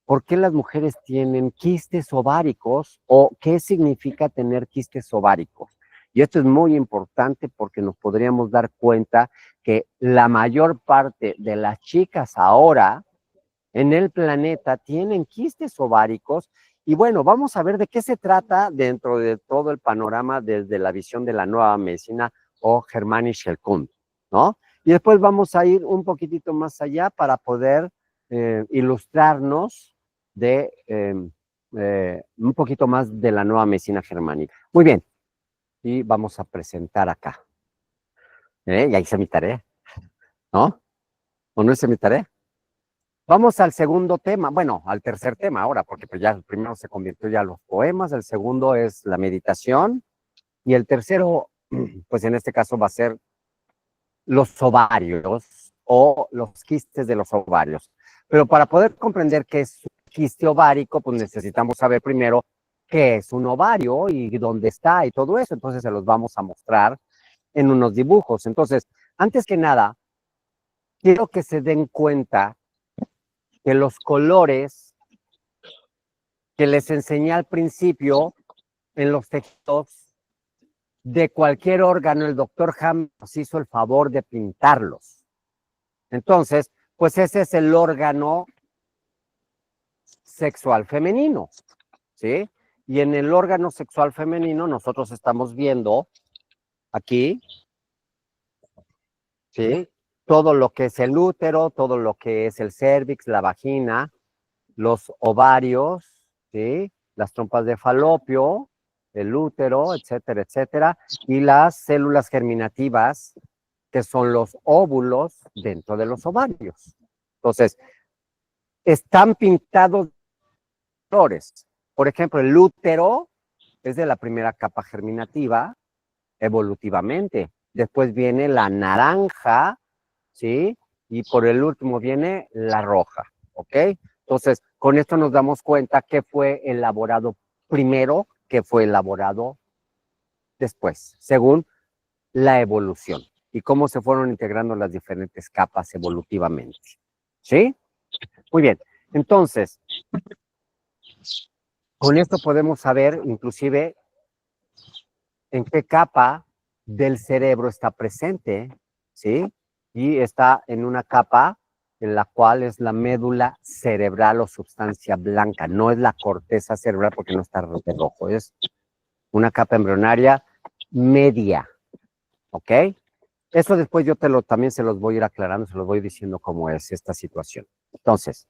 ¿por qué las mujeres tienen quistes ováricos o qué significa tener quistes ováricos? Y esto es muy importante porque nos podríamos dar cuenta que la mayor parte de las chicas ahora en el planeta tienen quistes ováricos. Y bueno, vamos a ver de qué se trata dentro de todo el panorama desde la visión de la nueva medicina o Germani Schellkunde, ¿no? Y después vamos a ir un poquitito más allá para poder ilustrarnos de un poquito más de la nueva medicina germánica. Muy bien, y vamos a presentar acá. Ya hice mi tarea, ¿no? ¿O no hice mi tarea? Vamos al segundo tema, bueno, al tercer tema ahora, porque pues ya el primero se convirtió ya en los poemas, el segundo es la meditación, y el tercero, pues en este caso va a ser los ovarios o los quistes de los ovarios. Pero para poder comprender qué es un quiste ovárico, pues necesitamos saber primero qué es un ovario y dónde está y todo eso. Entonces se los vamos a mostrar en unos dibujos. Entonces, antes que nada, quiero que se den cuenta que los colores que les enseñé al principio en los textos de cualquier órgano, el doctor Ham nos hizo el favor de pintarlos. Entonces, pues ese es el órgano sexual femenino, ¿sí? Y en el órgano sexual femenino nosotros estamos viendo aquí, ¿sí? Todo lo que es el útero, todo lo que es el cérvix, la vagina, los ovarios, ¿sí? Las trompas de falopio, el útero, etcétera, etcétera, y las células germinativas, que son los óvulos dentro de los ovarios. Entonces, están pintados colores. Por ejemplo, el útero es de la primera capa germinativa, evolutivamente. Después viene la naranja, ¿sí? Y por el último viene la roja, ¿ok? Entonces, con esto nos damos cuenta que fue elaborado primero, que fue elaborado después, según la evolución y cómo se fueron integrando las diferentes capas evolutivamente, ¿sí? Muy bien, entonces, con esto podemos saber inclusive en qué capa del cerebro está presente, ¿sí? Y está en una capa en la cual es la médula cerebral o sustancia blanca, no es la corteza cerebral porque no está de rojo, es una capa embrionaria media, ¿ok? Eso después yo también se los voy a ir aclarando, se los voy diciendo cómo es esta situación. Entonces,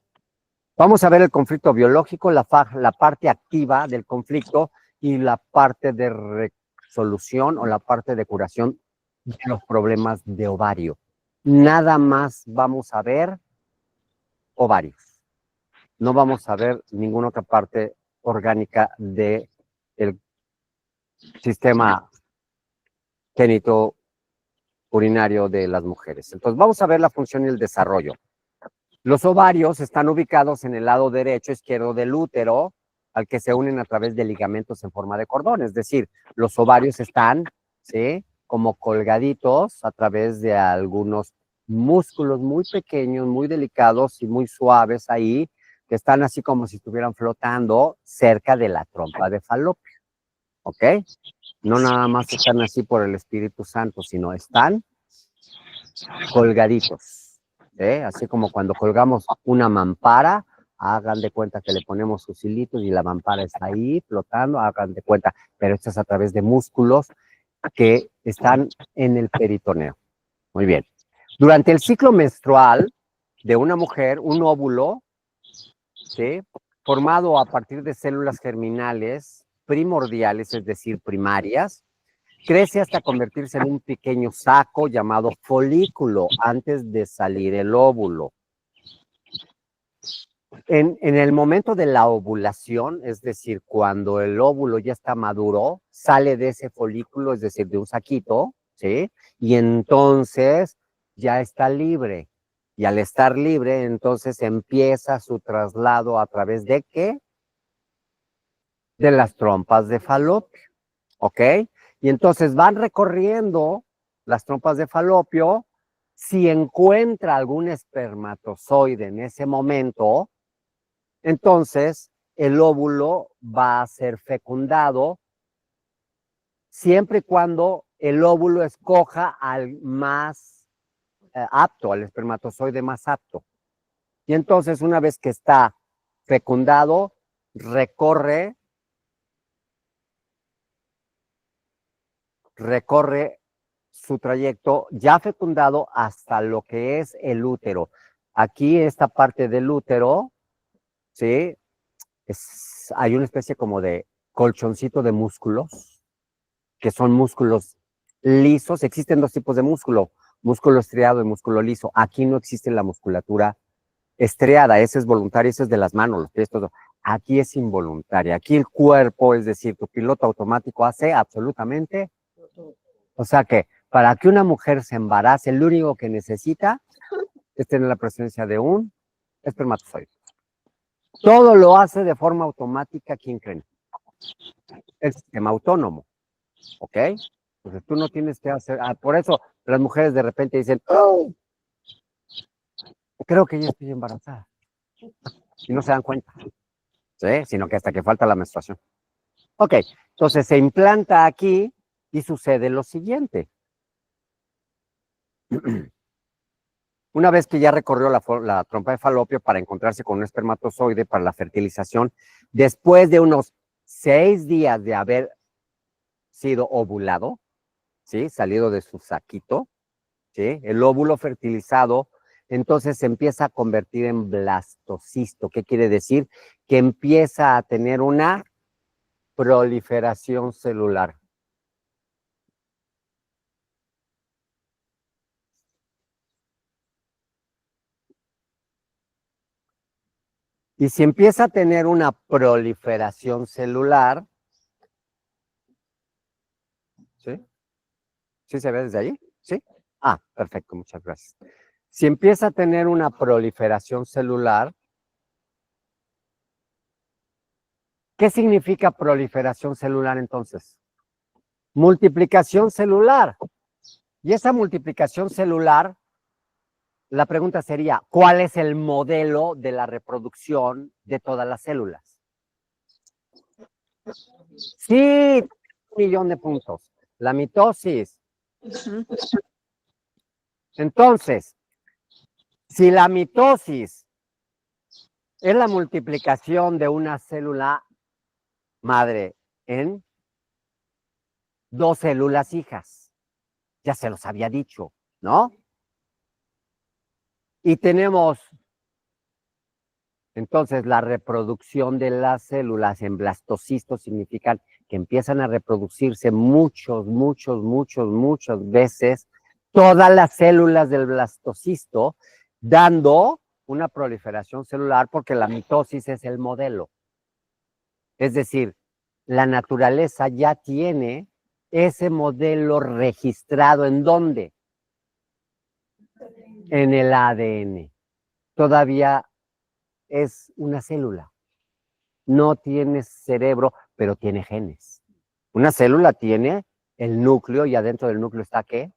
vamos a ver el conflicto biológico, la parte activa del conflicto y la parte de resolución o la parte de curación de los problemas de ovario. Nada más vamos a ver ovarios. No vamos a ver ninguna otra parte orgánica del sistema genito urinario de las mujeres. Entonces, vamos a ver la función y el desarrollo. Los ovarios están ubicados en el lado derecho, izquierdo del útero, al que se unen a través de ligamentos en forma de cordón. Es decir, los ovarios están, ¿sí? Como colgaditos a través de algunos músculos muy pequeños, muy delicados y muy suaves ahí, que están así como si estuvieran flotando cerca de la trompa de falopio. ¿Ok? No nada más están así por el Espíritu Santo, sino están colgaditos, así como cuando colgamos una mampara, hagan de cuenta que le ponemos sus hilitos y la mampara está ahí flotando, hagan de cuenta, pero esto es a través de músculos que están en el peritoneo. Muy bien. Durante el ciclo menstrual de una mujer, un óvulo, ¿sí? Formado a partir de células germinales primordiales, es decir, primarias, crece hasta convertirse en un pequeño saco llamado folículo antes de salir el óvulo. En el momento de la ovulación, es decir, cuando el óvulo ya está maduro, sale de ese folículo, es decir, de un saquito, ¿sí? Y entonces ya está libre. Y al estar libre, entonces empieza su traslado a través de ¿qué? De las trompas de falopio, ¿ok? Y entonces van recorriendo las trompas de falopio. Si encuentra algún espermatozoide en ese momento, Entonces, el óvulo va a ser fecundado siempre y cuando el óvulo escoja al más apto, al espermatozoide más apto. Y entonces, una vez que está fecundado, recorre su trayecto ya fecundado hasta lo que es el útero. Aquí, esta parte del útero, ¿sí? Hay una especie como de colchoncito de músculos, que son músculos lisos. Existen dos tipos de músculo estriado y músculo liso. Aquí no existe la musculatura estriada, esa es voluntaria, esa es de las manos, los pies, todo. Aquí es involuntaria. Aquí el cuerpo, es decir, tu piloto automático hace absolutamente. O sea que para que una mujer se embarace, lo único que necesita es tener la presencia de un espermatozoide. Todo lo hace de forma automática, ¿quién creen? El sistema autónomo, ¿ok? Entonces tú no tienes que hacer, por eso las mujeres de repente dicen, oh, creo que ya estoy embarazada. Y no se dan cuenta, ¿sí? Sino que hasta que falta la menstruación. Ok, entonces se implanta aquí y sucede lo siguiente. Una vez que ya recorrió la trompa de falopio para encontrarse con un espermatozoide para la fertilización, después de unos 6 días de haber sido ovulado, ¿sí? Salido de su saquito, ¿sí? El óvulo fertilizado, entonces se empieza a convertir en blastocisto. ¿Qué quiere decir? Que empieza a tener una proliferación celular. Y si empieza a tener una proliferación celular, ¿sí? ¿Sí se ve desde ahí? ¿Sí? Ah, perfecto, muchas gracias. Si empieza a tener una proliferación celular, ¿qué significa proliferación celular entonces? Multiplicación celular. Y esa multiplicación celular, la pregunta sería, ¿cuál es el modelo de la reproducción de todas las células? Sí, 1.000.000 de puntos. La mitosis. Entonces, si la mitosis es la multiplicación de una célula madre en 2 células hijas, ya se los había dicho, ¿no? Y tenemos entonces la reproducción de las células en blastocistos significan que empiezan a reproducirse muchas veces todas las células del blastocisto, dando una proliferación celular porque la mitosis es el modelo. Es decir, la naturaleza ya tiene ese modelo registrado. ¿En dónde? En el ADN. Todavía es una célula. No tiene cerebro, pero tiene genes. Una célula tiene el núcleo y adentro del núcleo está ¿qué?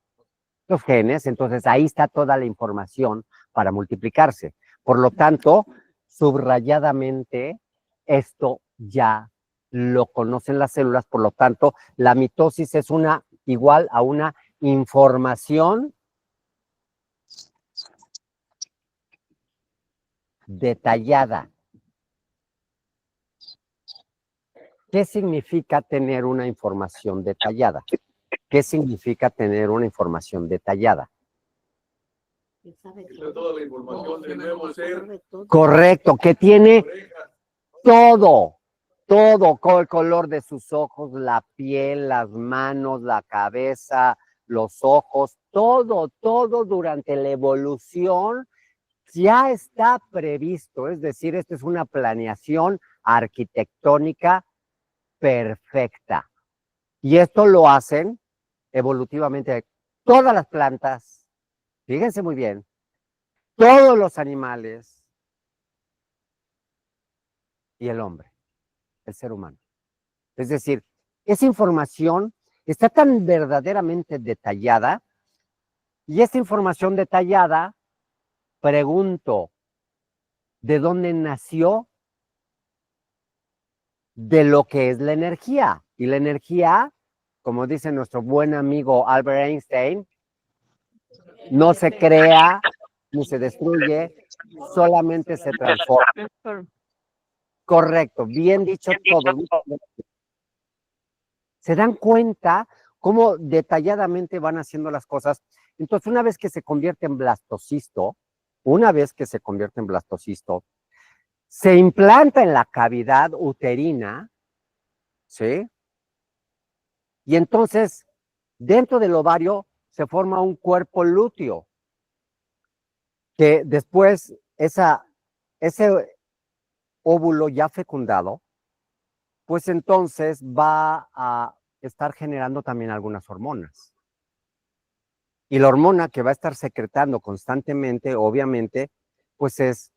Los genes. Entonces ahí está toda la información para multiplicarse. Por lo tanto, subrayadamente, esto ya lo conocen las células. Por lo tanto, la mitosis es igual a una información detallada. ¿Qué significa tener una información detallada? ¿Qué significa tener una información detallada? Toda la información debemos ser correcto, que tiene todo, el color de sus ojos, la piel, las manos, la cabeza, los ojos, todo durante la evolución ya está previsto. Es decir, esta es una planeación arquitectónica perfecta. Y esto lo hacen evolutivamente todas las plantas, fíjense muy bien, todos los animales y el hombre, el ser humano. Es decir, esa información está tan verdaderamente detallada y esta información detallada, pregunto, ¿de dónde nació de lo que es la energía. Y la energía, como dice nuestro buen amigo Albert Einstein, no se crea ni se destruye, solamente se transforma. Correcto, bien dicho todo. ¿Se dan cuenta cómo detalladamente van haciendo las cosas? Entonces, una vez que se convierte en blastocisto, se implanta en la cavidad uterina, ¿sí? Y entonces, dentro del ovario se forma un cuerpo lúteo, que después ese óvulo ya fecundado, pues entonces va a estar generando también algunas hormonas. Y la hormona que va a estar secretando constantemente, obviamente, pues es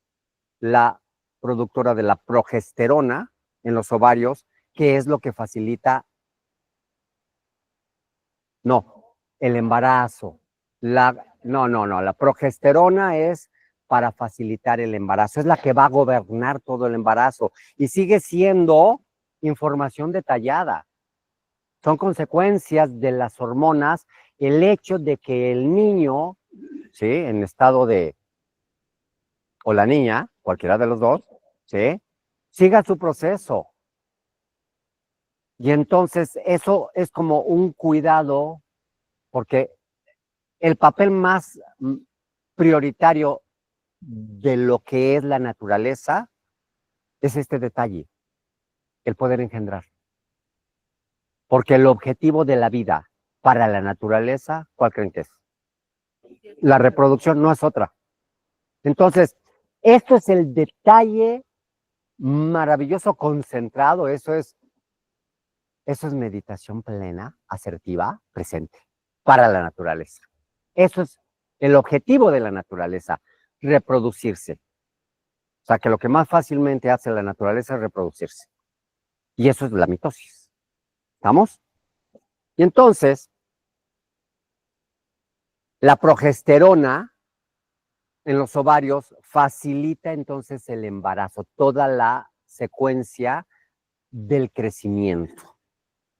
la productora de la progesterona en los ovarios, que es lo que facilita, no, el embarazo. La progesterona es para facilitar el embarazo, es la que va a gobernar todo el embarazo y sigue siendo información detallada. Son consecuencias de las hormonas el hecho de que el niño, ¿sí? En estado de, o la niña, cualquiera de los dos, ¿sí? Siga su proceso. Y entonces eso es como un cuidado, porque el papel más prioritario de lo que es la naturaleza es este detalle, el poder engendrar. Porque el objetivo de la vida para la naturaleza, ¿cuál creen que es? La reproducción, no es otra. Entonces, esto es el detalle maravilloso concentrado, eso es meditación plena, asertiva, presente, para la naturaleza. Eso es el objetivo de la naturaleza, reproducirse. O sea, que lo que más fácilmente hace la naturaleza es reproducirse. Y eso es la mitosis. ¿Estamos? Y entonces, la progesterona en los ovarios facilita entonces el embarazo, toda la secuencia del crecimiento.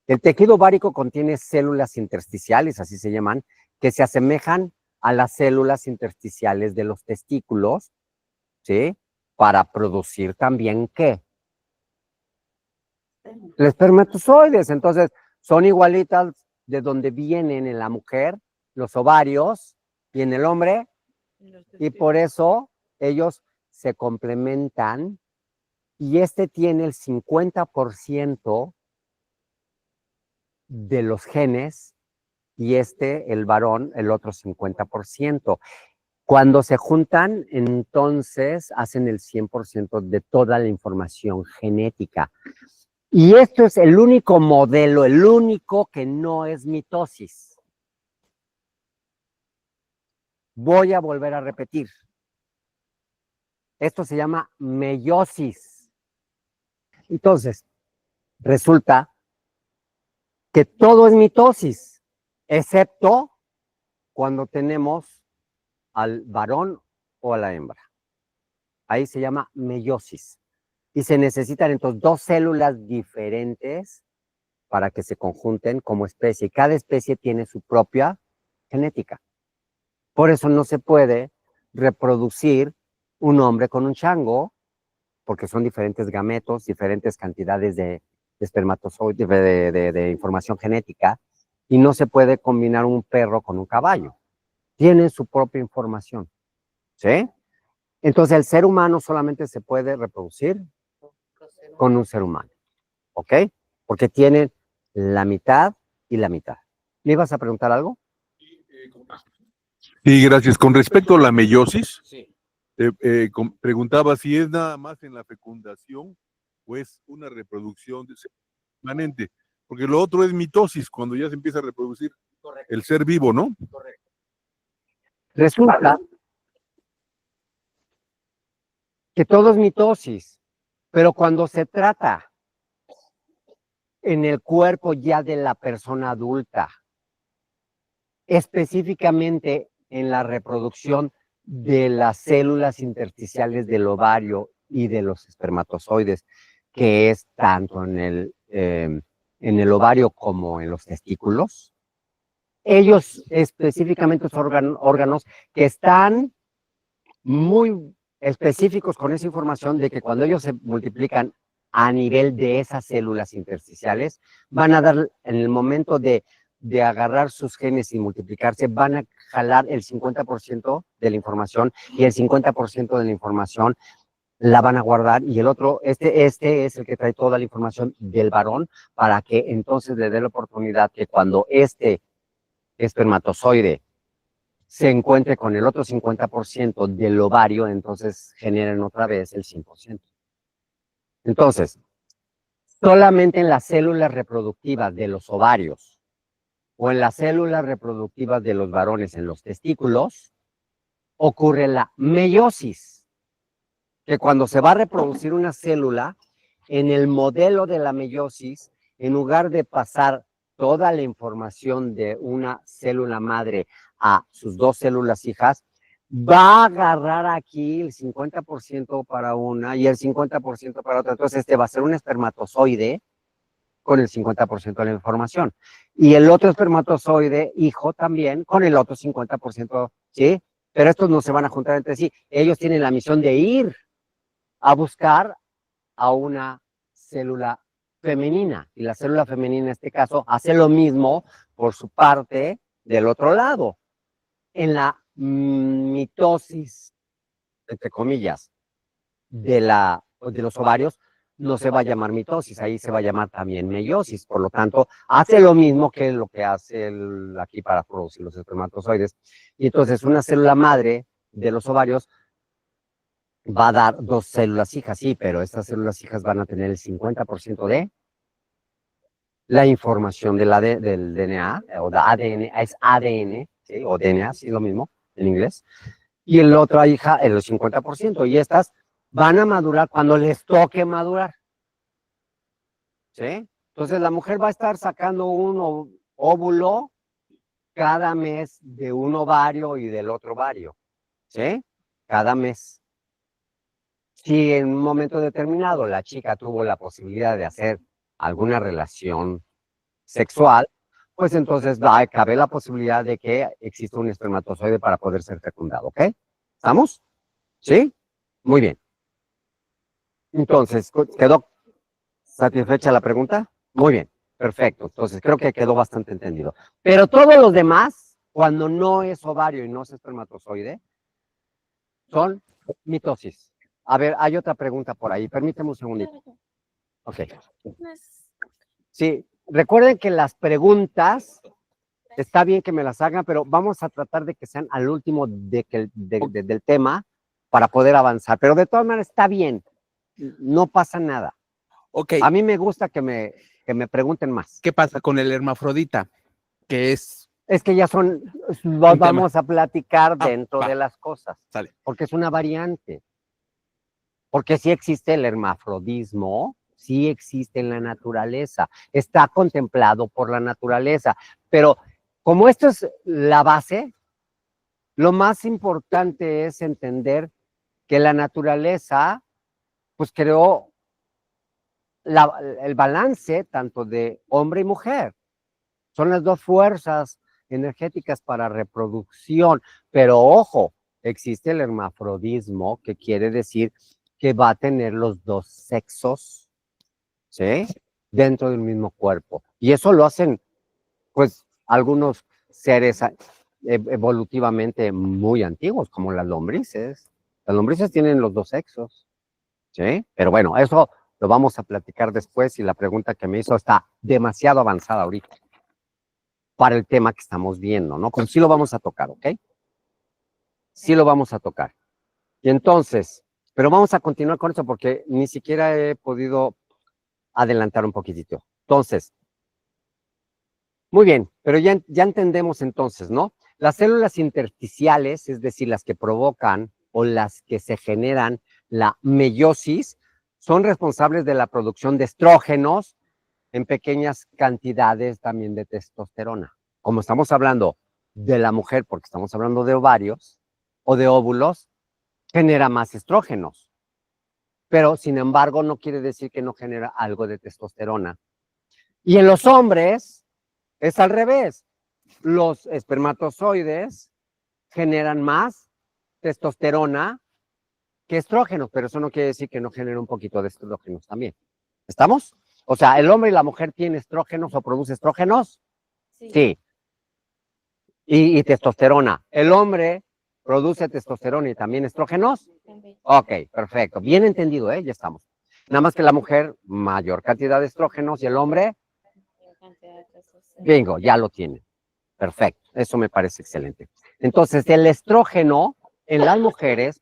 El tejido ovárico contiene células intersticiales, así se llaman, que se asemejan a las células intersticiales de los testículos, ¿sí? Para producir también, ¿qué? Los espermatozoides. Entonces, son igualitas de donde vienen en la mujer los ovarios y en el hombre, y por eso ellos se complementan, y este tiene el 50% de los genes y el varón, el otro 50%. Cuando se juntan, entonces hacen el 100% de toda la información genética. Y esto es el único modelo, el único que no es mitosis. Voy a volver a repetir. Esto se llama meiosis. Entonces, resulta que todo es mitosis, excepto cuando tenemos al varón o a la hembra. Ahí se llama meiosis. Y se necesitan entonces dos células diferentes para que se conjunten como especie. Cada especie tiene su propia genética. Por eso no se puede reproducir un hombre con un chango, porque son diferentes gametos, diferentes cantidades de espermatozoides, de información genética, y no se puede combinar un perro con un caballo. Tienen su propia información, ¿sí? Entonces el ser humano solamente se puede reproducir con un ser humano, ¿ok? Porque tienen la mitad y la mitad. ¿Me ibas a preguntar algo? Sí, gracias. Con respecto a la meiosis, Sí. preguntaba si es nada más en la fecundación o es una reproducción permanente, porque lo otro es mitosis, cuando ya se empieza a reproducir. Correcto. El ser vivo, ¿no? Correcto. Resulta que todo es mitosis, pero cuando se trata en el cuerpo ya de la persona adulta, específicamente en la reproducción de las células intersticiales del ovario y de los espermatozoides, que es tanto en el ovario como en los testículos. Ellos específicamente son órganos que están muy específicos con esa información de que cuando ellos se multiplican a nivel de esas células intersticiales, van a dar, en el momento de agarrar sus genes y multiplicarse, van a jalar el 50% de la información y el 50% de la información la van a guardar y el otro, este es el que trae toda la información del varón para que entonces le dé la oportunidad que cuando este espermatozoide se encuentre con el otro 50% del ovario, entonces generen otra vez el 100%. Entonces, solamente en las células reproductivas de los ovarios o en las células reproductivas de los varones en los testículos ocurre la meiosis, que cuando se va a reproducir una célula, en el modelo de la meiosis, en lugar de pasar toda la información de una célula madre a sus dos células hijas, va a agarrar aquí el 50% para una y el 50% para otra. Entonces, este va a ser un espermatozoide con el 50% de la información. Y el otro espermatozoide, hijo, también con el otro 50%, ¿sí? Pero estos no se van a juntar entre sí. Ellos tienen la misión de ir a buscar a una célula femenina. Y la célula femenina en este caso hace lo mismo por su parte del otro lado. En la mitosis, entre comillas, de los ovarios, no se va a llamar mitosis, ahí se va a llamar también meiosis. Por lo tanto, hace lo mismo que lo que hace aquí para producir los espermatozoides. Y entonces una célula madre de los ovarios va a dar dos células hijas, sí, pero estas células hijas van a tener el 50% de la información del DNA, o de ADN, es ADN, ¿sí? O DNA, sí, lo mismo en inglés. Y el otro hija, el 50%, y estas van a madurar cuando les toque madurar, ¿sí? Entonces la mujer va a estar sacando un óvulo cada mes de un ovario y del otro ovario, ¿sí? Cada mes. Si en un momento determinado la chica tuvo la posibilidad de hacer alguna relación sexual, pues entonces cabe la posibilidad de que exista un espermatozoide para poder ser fecundado, ¿ok? ¿Estamos? ¿Sí? Muy bien. Entonces, ¿quedó satisfecha la pregunta? Muy bien, perfecto. Entonces, creo que quedó bastante entendido. Pero todos los demás, cuando no es ovario y no es espermatozoide, son mitosis. A ver, hay otra pregunta por ahí. Permíteme un segundito. Ok. Sí, recuerden que las preguntas, está bien que me las hagan, pero vamos a tratar de que sean al último del tema para poder avanzar. Pero de todas maneras está bien, no pasa nada. Ok. A mí me gusta que me pregunten más. ¿Qué pasa con el hermafrodita? Que es... Es que ya vamos a platicar dentro de las cosas. Sale. Porque es una variante. Porque sí existe el hermafrodismo, sí existe en la naturaleza, está contemplado por la naturaleza, pero como esto es la base, lo más importante es entender que la naturaleza pues creó el balance tanto de hombre y mujer. Son las dos fuerzas energéticas para reproducción, pero ojo, existe el hermafrodismo, que quiere decir que va a tener los dos sexos, ¿sí? Dentro del mismo cuerpo. Y eso lo hacen, pues, algunos seres evolutivamente muy antiguos, como las lombrices. Las lombrices tienen los dos sexos, ¿sí? Pero bueno, eso lo vamos a platicar después y la pregunta que me hizo está demasiado avanzada ahorita para el tema que estamos viendo, ¿no? Pero sí lo vamos a tocar, ¿ok? Sí lo vamos a tocar. Y entonces, pero vamos a continuar con esto porque ni siquiera he podido adelantar un poquitito. Entonces, muy bien, pero ya entendemos entonces, ¿no? Las células intersticiales, es decir, las que provocan o las que se generan la meiosis, son responsables de la producción de estrógenos en pequeñas cantidades también de testosterona. Como estamos hablando de la mujer, porque estamos hablando de ovarios o de óvulos, genera más estrógenos. pero sin embargo no quiere decir que no genera algo de testosterona. Y en los hombres es al revés. Los espermatozoides generan más testosterona que estrógenos, pero eso no quiere decir que no genere un poquito de estrógenos también. ¿Estamos? O sea, ¿el hombre y la mujer tienen estrógenos o produce estrógenos? Sí. Y testosterona. ¿El hombre produce testosterona y también estrógenos? Ok, perfecto. Bien entendido, ¿eh? Ya estamos. Nada más que la mujer, mayor cantidad de estrógenos y el hombre, bingo, ya lo tiene. Perfecto, eso me parece excelente. Entonces, el estrógeno en las mujeres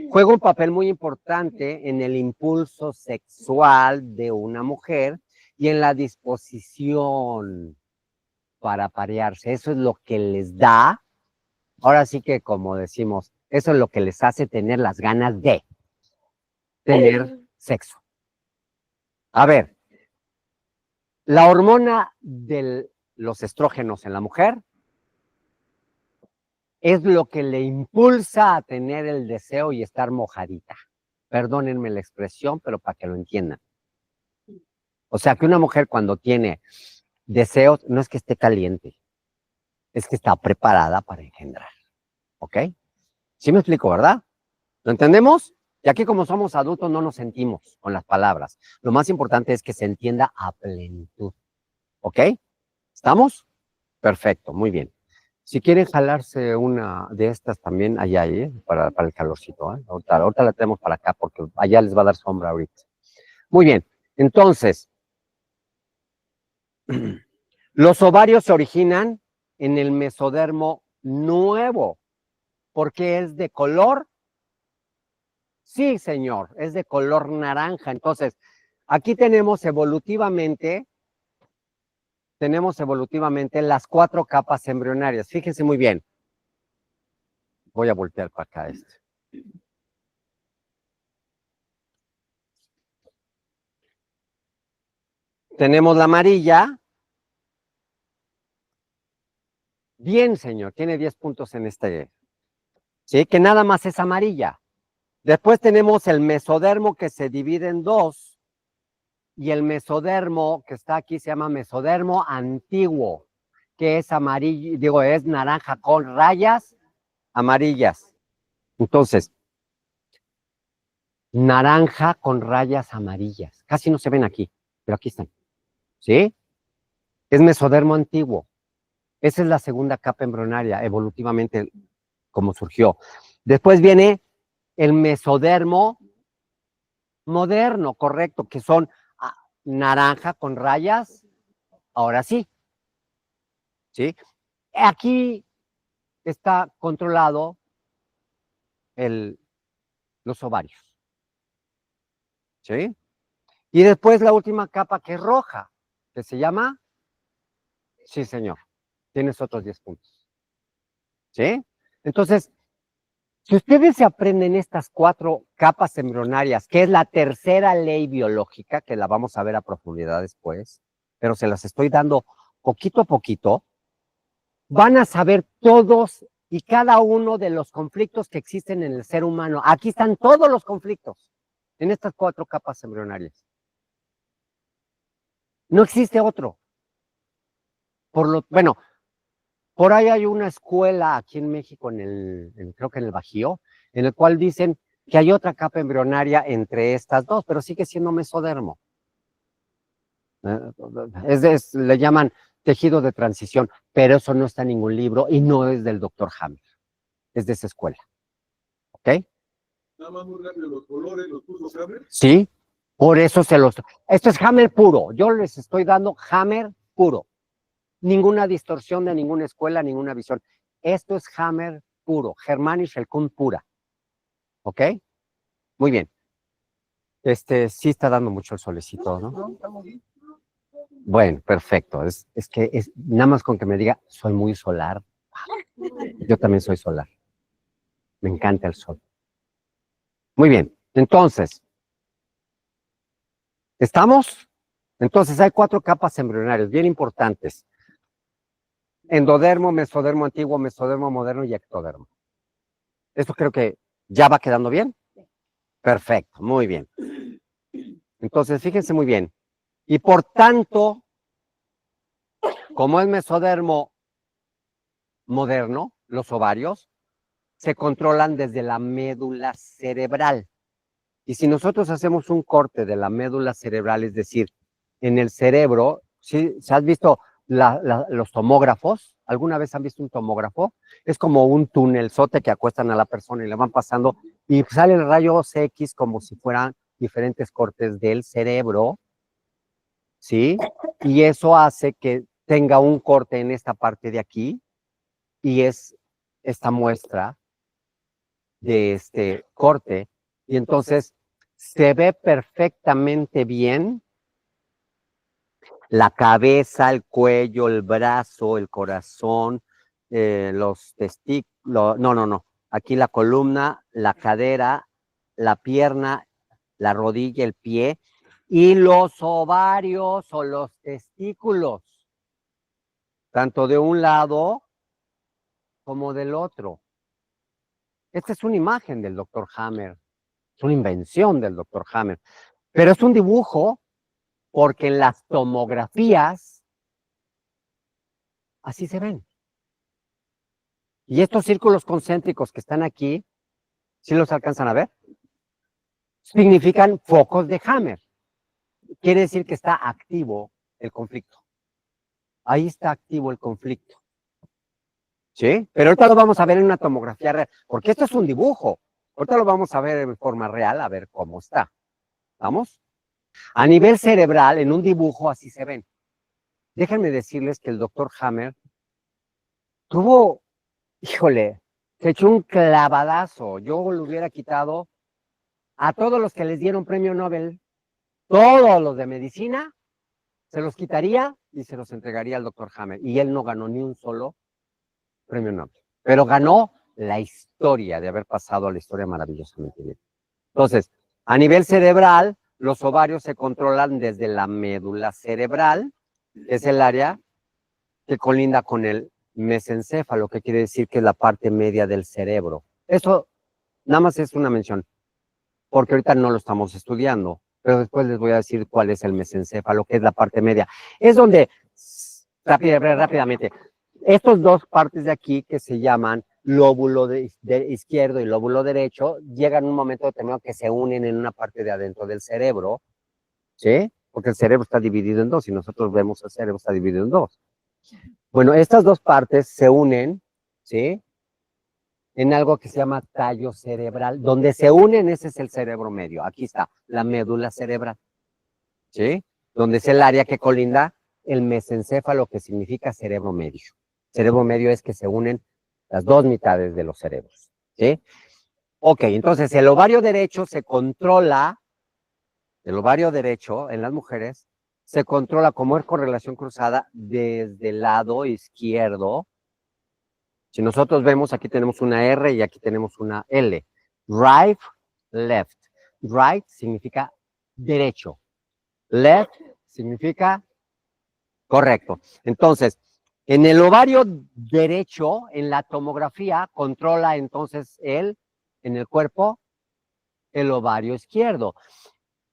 juega un papel muy importante en el impulso sexual de una mujer y en la disposición para aparearse. Eso es lo que les da, ahora sí que como decimos, eso es lo que les hace tener las ganas de tener sexo. A ver, la hormona de los estrógenos en la mujer es lo que le impulsa a tener el deseo y estar mojadita. Perdónenme la expresión, pero para que lo entiendan. O sea, que una mujer cuando tiene deseos, no es que esté caliente, es que está preparada para engendrar. ¿Ok? ¿Sí me explico, verdad? ¿Lo entendemos? Y aquí como somos adultos no nos sentimos con las palabras. Lo más importante es que se entienda a plenitud. ¿Ok? ¿Estamos? Perfecto, muy bien. Si quieren jalarse una de estas también, allá hay, para el calorcito. Ahorita la tenemos para acá porque allá les va a dar sombra ahorita. Muy bien, entonces, los ovarios se originan en el mesodermo nuevo, porque es de color. Sí, señor, es de color naranja. Entonces, aquí tenemos evolutivamente las 4 capas embrionarias. Fíjense muy bien. Voy a voltear para acá este. Tenemos la amarilla. Bien, señor, tiene 10 puntos en este. Sí, que nada más es amarilla. Después tenemos el mesodermo que se divide en 2. Y el mesodermo que está aquí se llama mesodermo antiguo, que es amarillo, es naranja con rayas amarillas. Entonces, naranja con rayas amarillas. Casi no se ven aquí, pero aquí están. ¿Sí? Es mesodermo antiguo. Esa es la segunda capa embrionaria, evolutivamente, como surgió. Después viene el mesodermo moderno, correcto, que son naranja con rayas, ahora sí. ¿Sí? Aquí está controlado los ovarios. ¿Sí? Y después la última capa que es roja, que se llama, sí señor, tienes otros 10 puntos. ¿Sí? Entonces, si ustedes se aprenden estas 4 capas embrionarias, que es la tercera ley biológica, que la vamos a ver a profundidad después, pero se las estoy dando poquito a poquito, van a saber todos y cada uno de los conflictos que existen en el ser humano. Aquí están todos los conflictos, en estas 4 capas embrionarias. No existe otro. Bueno, por ahí hay una escuela aquí en México, creo que en el Bajío, en el cual dicen que hay otra capa embrionaria entre estas 2, pero sigue siendo mesodermo. Le llaman tejido de transición, pero eso no está en ningún libro y no es del doctor Hammer, es de esa escuela. ¿Ok? Nada más muy rápido, los colores los puso Hammer. Sí, por eso esto es Hammer puro, yo les estoy dando Hammer puro. Ninguna distorsión de ninguna escuela, ninguna visión. Esto es Hammer puro, Germán y Shelkun pura. ¿Ok? Muy bien. Sí está dando mucho el solecito, ¿no? Bueno, perfecto. Es que nada más con que me diga, soy muy solar. Yo también soy solar. Me encanta el sol. Muy bien. Entonces, ¿estamos? Entonces hay 4 capas embrionarias bien importantes. Endodermo, mesodermo antiguo, mesodermo moderno y ectodermo. Esto creo que ya va quedando bien. Perfecto, muy bien. Entonces, fíjense muy bien. Y por tanto, como es mesodermo moderno, los ovarios se controlan desde la médula cerebral. Y si nosotros hacemos un corte de la médula cerebral, es decir, en el cerebro, ¿sí? ¿Se has visto los tomógrafos? ¿Alguna vez han visto un tomógrafo? Es como un túnelzote que acuestan a la persona y le van pasando y sale el rayo X como si fueran diferentes cortes del cerebro, ¿sí? Y eso hace que tenga un corte en esta parte de aquí y es esta muestra de este corte. Y entonces se ve perfectamente bien la cabeza, el cuello, el brazo, el corazón, los testículos, no. Aquí la columna, la cadera, la pierna, la rodilla, el pie y los ovarios o los testículos, tanto de un lado como del otro. Esta es una imagen del Dr. Hammer, es una invención del Dr. Hammer, pero es un dibujo porque en las tomografías así se ven. Y estos círculos concéntricos que están aquí, ¿sí los alcanzan a ver? Significan focos de Hammer. Quiere decir que está activo el conflicto. Ahí está activo el conflicto. ¿Sí? Pero ahorita lo vamos a ver en una tomografía real, porque esto es un dibujo. Ahorita lo vamos a ver en forma real, a ver cómo está. ¿Vamos? A nivel cerebral, en un dibujo así se ven. Déjenme decirles que el doctor Hammer tuvo, híjole, se echó un clavadazo. Yo lo hubiera quitado a todos los que les dieron premio Nobel, todos los de medicina, se los quitaría y se los entregaría al doctor Hammer. Y él no ganó ni un solo premio Nobel, pero ganó la historia de haber pasado a la historia maravillosamente bien. Entonces, a nivel cerebral, los ovarios se controlan desde la médula cerebral, que es el área que colinda con el mesencéfalo, que quiere decir que es la parte media del cerebro. Eso nada más es una mención, porque ahorita no lo estamos estudiando, pero después les voy a decir cuál es el mesencéfalo, que es la parte media. Es donde, rápidamente, estos dos partes de aquí que se llaman lóbulo de izquierdo y lóbulo derecho, llegan un momento determinado que se unen en una parte de adentro del cerebro, ¿sí? Porque el cerebro está dividido en dos y nosotros vemos el cerebro está dividido en dos. Bueno, estas dos partes se unen, ¿sí? En algo que se llama tallo cerebral. Donde se unen, ese es el cerebro medio. Aquí está, la médula cerebral, ¿sí? Donde es el área que colinda el mesencéfalo, que significa cerebro medio. Cerebro medio es que se unen las dos mitades de los cerebros, ¿sí? Ok, entonces el ovario derecho se controla, el ovario derecho en las mujeres se controla como es correlación cruzada desde el lado izquierdo. Si nosotros vemos, aquí tenemos una R y aquí tenemos una L. Right, left. Right significa derecho. Left significa correcto. Entonces, en el ovario derecho, en la tomografía, controla entonces en el cuerpo, el ovario izquierdo.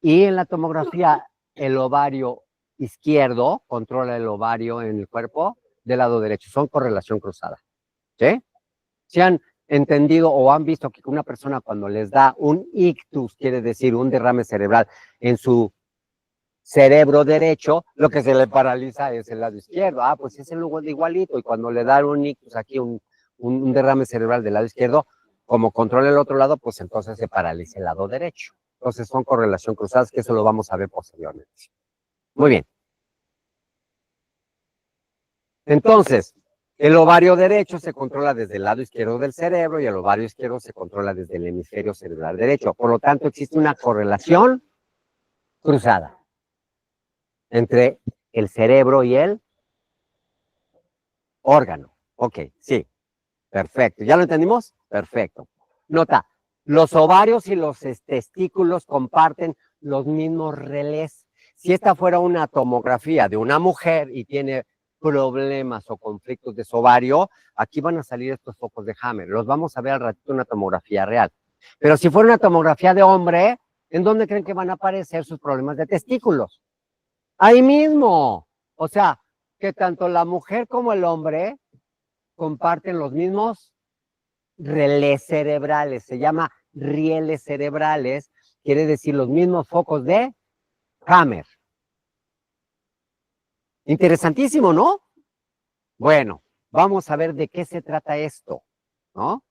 Y en la tomografía, el ovario izquierdo controla el ovario en el cuerpo del lado derecho. Son correlación cruzada. ¿Sí? Si han entendido o han visto que una persona cuando les da un ictus, quiere decir un derrame cerebral en su cerebro derecho, lo que se le paraliza es el lado izquierdo. Ah, pues es el lugar igualito. Y cuando le dan un ictus aquí, un derrame cerebral del lado izquierdo, como controla el otro lado, pues entonces se paraliza el lado derecho. Entonces son correlación cruzadas, que eso lo vamos a ver posteriormente. Muy bien. Entonces, el ovario derecho se controla desde el lado izquierdo del cerebro y el ovario izquierdo se controla desde el hemisferio cerebral derecho. Por lo tanto, existe una correlación cruzada entre el cerebro y el órgano. Ok, sí, perfecto. ¿Ya lo entendimos? Perfecto. Nota, los ovarios y los testículos comparten los mismos relés. Si esta fuera una tomografía de una mujer y tiene problemas o conflictos de su ovario, aquí van a salir estos focos de Hammer. Los vamos a ver al ratito en una tomografía real. Pero si fuera una tomografía de hombre, ¿En dónde creen que van a aparecer sus problemas de testículos? Ahí mismo. O sea, que tanto la mujer como el hombre comparten los mismos relés cerebrales. Se llama rieles cerebrales, quiere decir los mismos focos de Hammer. Interesantísimo, ¿no? Bueno, vamos a ver de qué se trata esto, ¿no?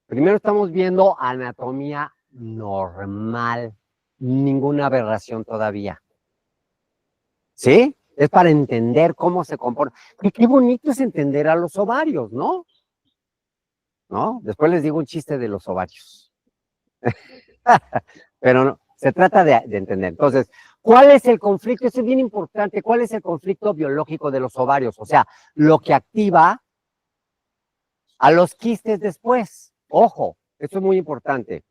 Primero estamos viendo anatomía normal, ninguna aberración todavía. ¿Sí? Es para entender cómo se comporta. Y qué bonito es entender a los ovarios, ¿no? ¿No? Después les digo un chiste de los ovarios. Pero no, se trata de entender. Entonces, ¿cuál es el conflicto? Eso es bien importante. ¿Cuál es el conflicto biológico de los ovarios? O sea, lo que activa a los quistes después. Ojo, esto es muy importante.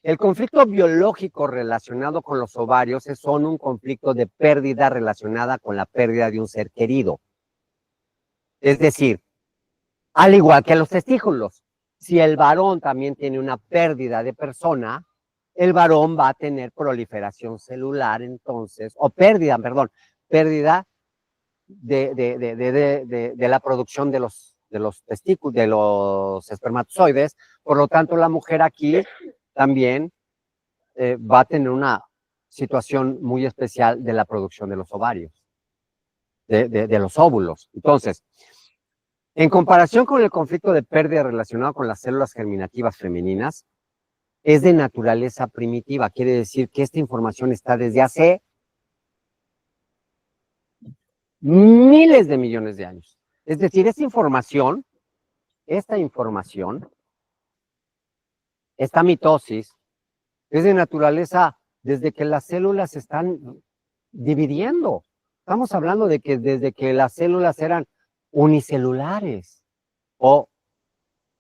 El conflicto biológico relacionado con los ovarios son un conflicto de pérdida relacionada con la pérdida de un ser querido. Es decir, al igual que los testículos, si el varón también tiene una pérdida de persona, el varón va a tener proliferación celular entonces, o pérdida de la producción de los testículos, de los espermatozoides. Por lo tanto, la mujer aquí también va a tener una situación muy especial de la producción de los ovarios, de los óvulos. Entonces, en comparación con el conflicto de pérdida relacionado con las células germinativas femeninas, es de naturaleza primitiva. Quiere decir que esta información está desde hace miles de millones de años. Es decir, esta información, esta mitosis, es de naturaleza desde que las células se están dividiendo. Estamos hablando de que desde que las células eran unicelulares o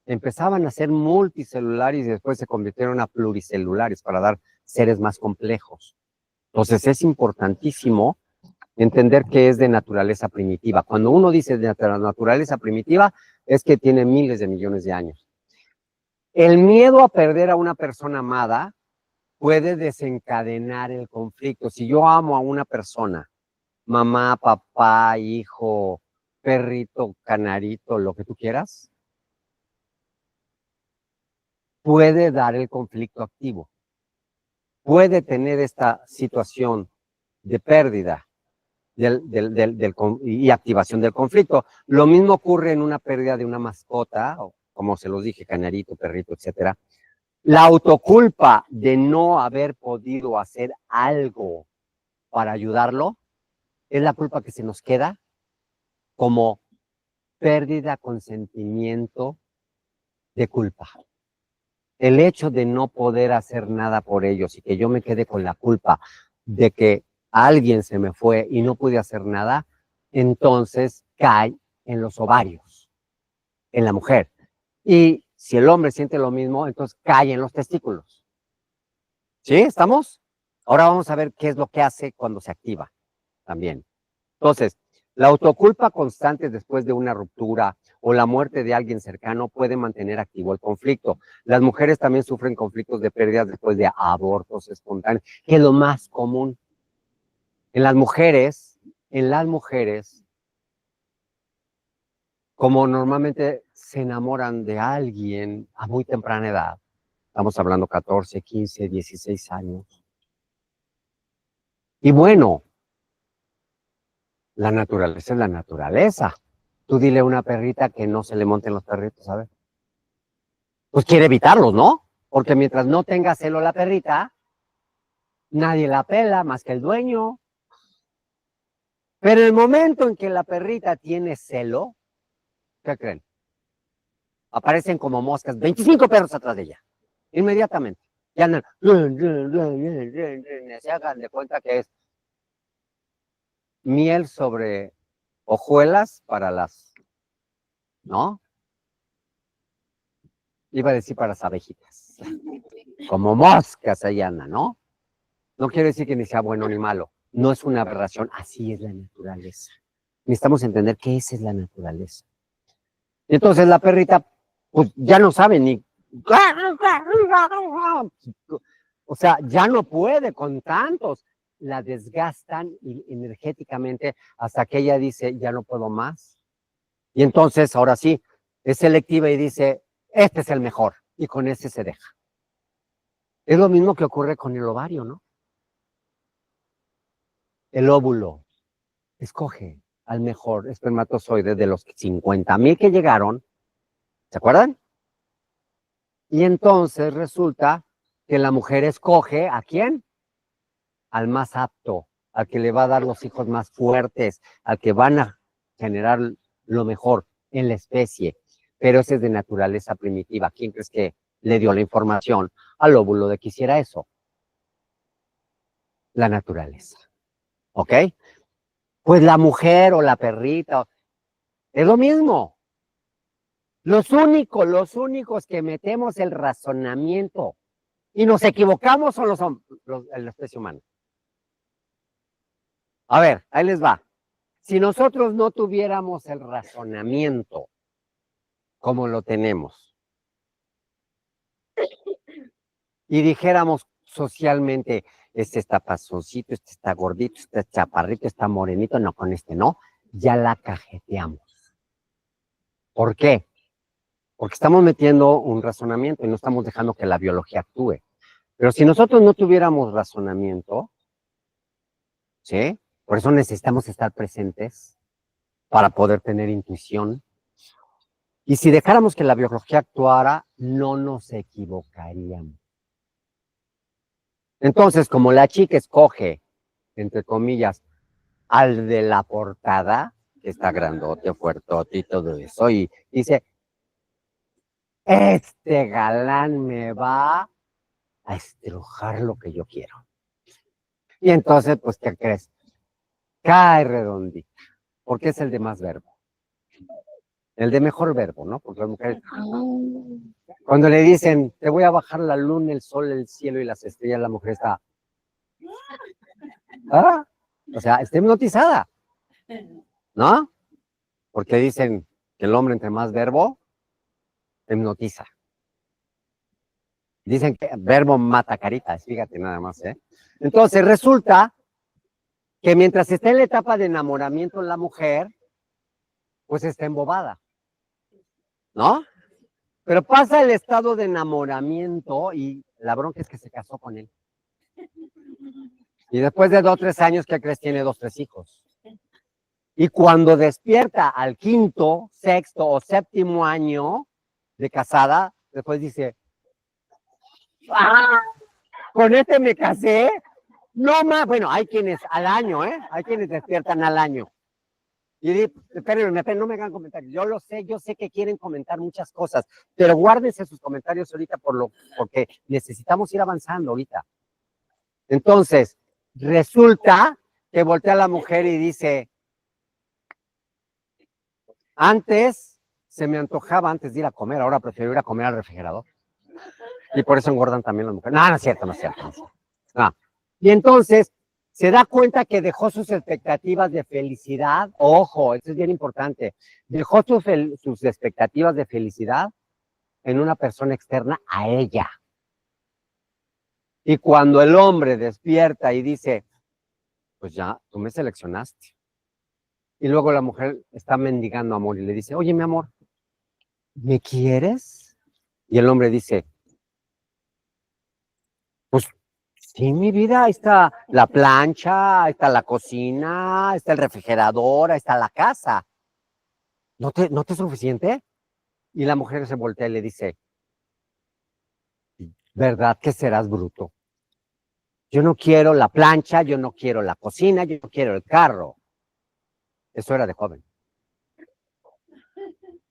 empezaban a ser multicelulares y después se convirtieron a pluricelulares para dar seres más complejos. Entonces es importantísimo entender que es de naturaleza primitiva. Cuando uno dice de naturaleza primitiva, es que tiene miles de millones de años. El miedo a perder a una persona amada puede desencadenar el conflicto. Si yo amo a una persona, mamá, papá, hijo, perrito, canarito, lo que tú quieras, puede dar el conflicto activo. Puede tener esta situación de pérdida y activación del conflicto. Lo mismo ocurre en una pérdida de una mascota, o como se los dije, canarito, perrito, etcétera. La autoculpa de no haber podido hacer algo para ayudarlo es la culpa que se nos queda como pérdida con sentimiento de culpa. El hecho de no poder hacer nada por ellos y que yo me quede con la culpa de que alguien se me fue y no pude hacer nada, entonces cae en los ovarios, en la mujer. Y si el hombre siente lo mismo, entonces cae en los testículos. ¿Sí? ¿Estamos? Ahora vamos a ver qué es lo que hace cuando se activa también. Entonces, la autoculpa constante después de una ruptura o la muerte de alguien cercano puede mantener activo el conflicto. Las mujeres también sufren conflictos de pérdidas después de abortos espontáneos, que es lo más común. En las mujeres, como normalmente se enamoran de alguien a muy temprana edad, estamos hablando 14, 15, 16 años. Y bueno, la naturaleza es la naturaleza. Tú dile a una perrita que no se le monten los perritos, ¿sabes? Pues quiere evitarlos, ¿no? Porque mientras no tenga celo la perrita, nadie la pela más que el dueño. Pero el momento en que la perrita tiene celo, ¿qué creen? Aparecen como moscas, 25 perros atrás de ella, inmediatamente. Y andan, se hagan de cuenta que es miel sobre hojuelas para las, ¿no? Iba a decir para las abejitas. Como moscas ahí andan, ¿no? No quiere decir que ni sea bueno ni malo. No es una aberración, así es la naturaleza. Necesitamos entender que esa es la naturaleza. Y entonces la perrita, pues ya no sabe ni... O sea, ya no puede con tantos. La desgastan energéticamente hasta que ella dice, ya no puedo más. Y entonces, ahora sí, es selectiva y dice, este es el mejor. Y con ese se deja. Es lo mismo que ocurre con el ovario, ¿no? El óvulo escoge al mejor espermatozoide de los 50,000 que llegaron. ¿Se acuerdan? Y entonces resulta que la mujer escoge ¿a quién? Al más apto, al que le va a dar los hijos más fuertes, al que van a generar lo mejor en la especie. Pero ese es de naturaleza primitiva. ¿Quién crees que le dio la información al óvulo de que hiciera eso? La naturaleza. ¿Ok? Pues la mujer o la perrita, es lo mismo. Los únicos que metemos el razonamiento y nos equivocamos son la especie humana. A ver, ahí les va. Si nosotros no tuviéramos el razonamiento como lo tenemos y dijéramos socialmente, este está pasoncito, este está gordito, este está chaparrito, está morenito, no, con este no, ya la cajeteamos. ¿Por qué? Porque estamos metiendo un razonamiento y no estamos dejando que la biología actúe. Pero si nosotros no tuviéramos razonamiento, ¿sí? Por eso necesitamos estar presentes para poder tener intuición. Y si dejáramos que la biología actuara, no nos equivocaríamos. Entonces, como la chica escoge, entre comillas, al de la portada, que está grandote, fuertote y todo eso, y dice, este galán me va a estrujar lo que yo quiero. Y entonces, pues, ¿qué crees? Cae redondita, porque es el de más verbo. El de mejor verbo, ¿no? Porque las mujeres, cuando le dicen, te voy a bajar la luna, el sol, el cielo y las estrellas, la mujer está, ¿ah? O sea, está hipnotizada, ¿no? Porque dicen que el hombre entre más verbo, hipnotiza. Dicen que verbo mata caritas, fíjate nada más, ¿eh? Entonces resulta que mientras está en la etapa de enamoramiento la mujer, pues está embobada, ¿no? Pero pasa el estado de enamoramiento y la bronca es que se casó con él. Y después de 2 o 3 años, ¿qué crees? Tiene 2 o 3 hijos. Y cuando despierta al 5º, 6º o 7º año de casada, después dice, ¡ah! Con este me casé. No más, bueno, hay quienes al año, ¿eh? Hay quienes despiertan al año. Y espérenme, no me hagan comentarios. Yo sé que quieren comentar muchas cosas, pero guárdense sus comentarios ahorita porque necesitamos ir avanzando ahorita. Entonces, resulta que voltea a la mujer y dice, antes se me antojaba antes de ir a comer, ahora prefiero ir a comer al refrigerador. Y por eso engordan también las mujeres. No, no es cierto, no es cierto. No es cierto. No. Y entonces se da cuenta que dejó sus expectativas de felicidad. Ojo, esto es bien importante. Dejó sus expectativas de felicidad en una persona externa a ella. Y cuando el hombre despierta y dice, pues ya, tú me seleccionaste. Y luego la mujer está mendigando amor y le dice, oye, mi amor, ¿me quieres? Y el hombre dice, pues sí, mi vida, ahí está la plancha, ahí está la cocina, ahí está el refrigerador, ahí está la casa. ¿No te es suficiente? Y la mujer se voltea y le dice, ¿verdad que serás bruto? Yo no quiero la plancha, yo no quiero la cocina, yo no quiero el carro. Eso era de joven.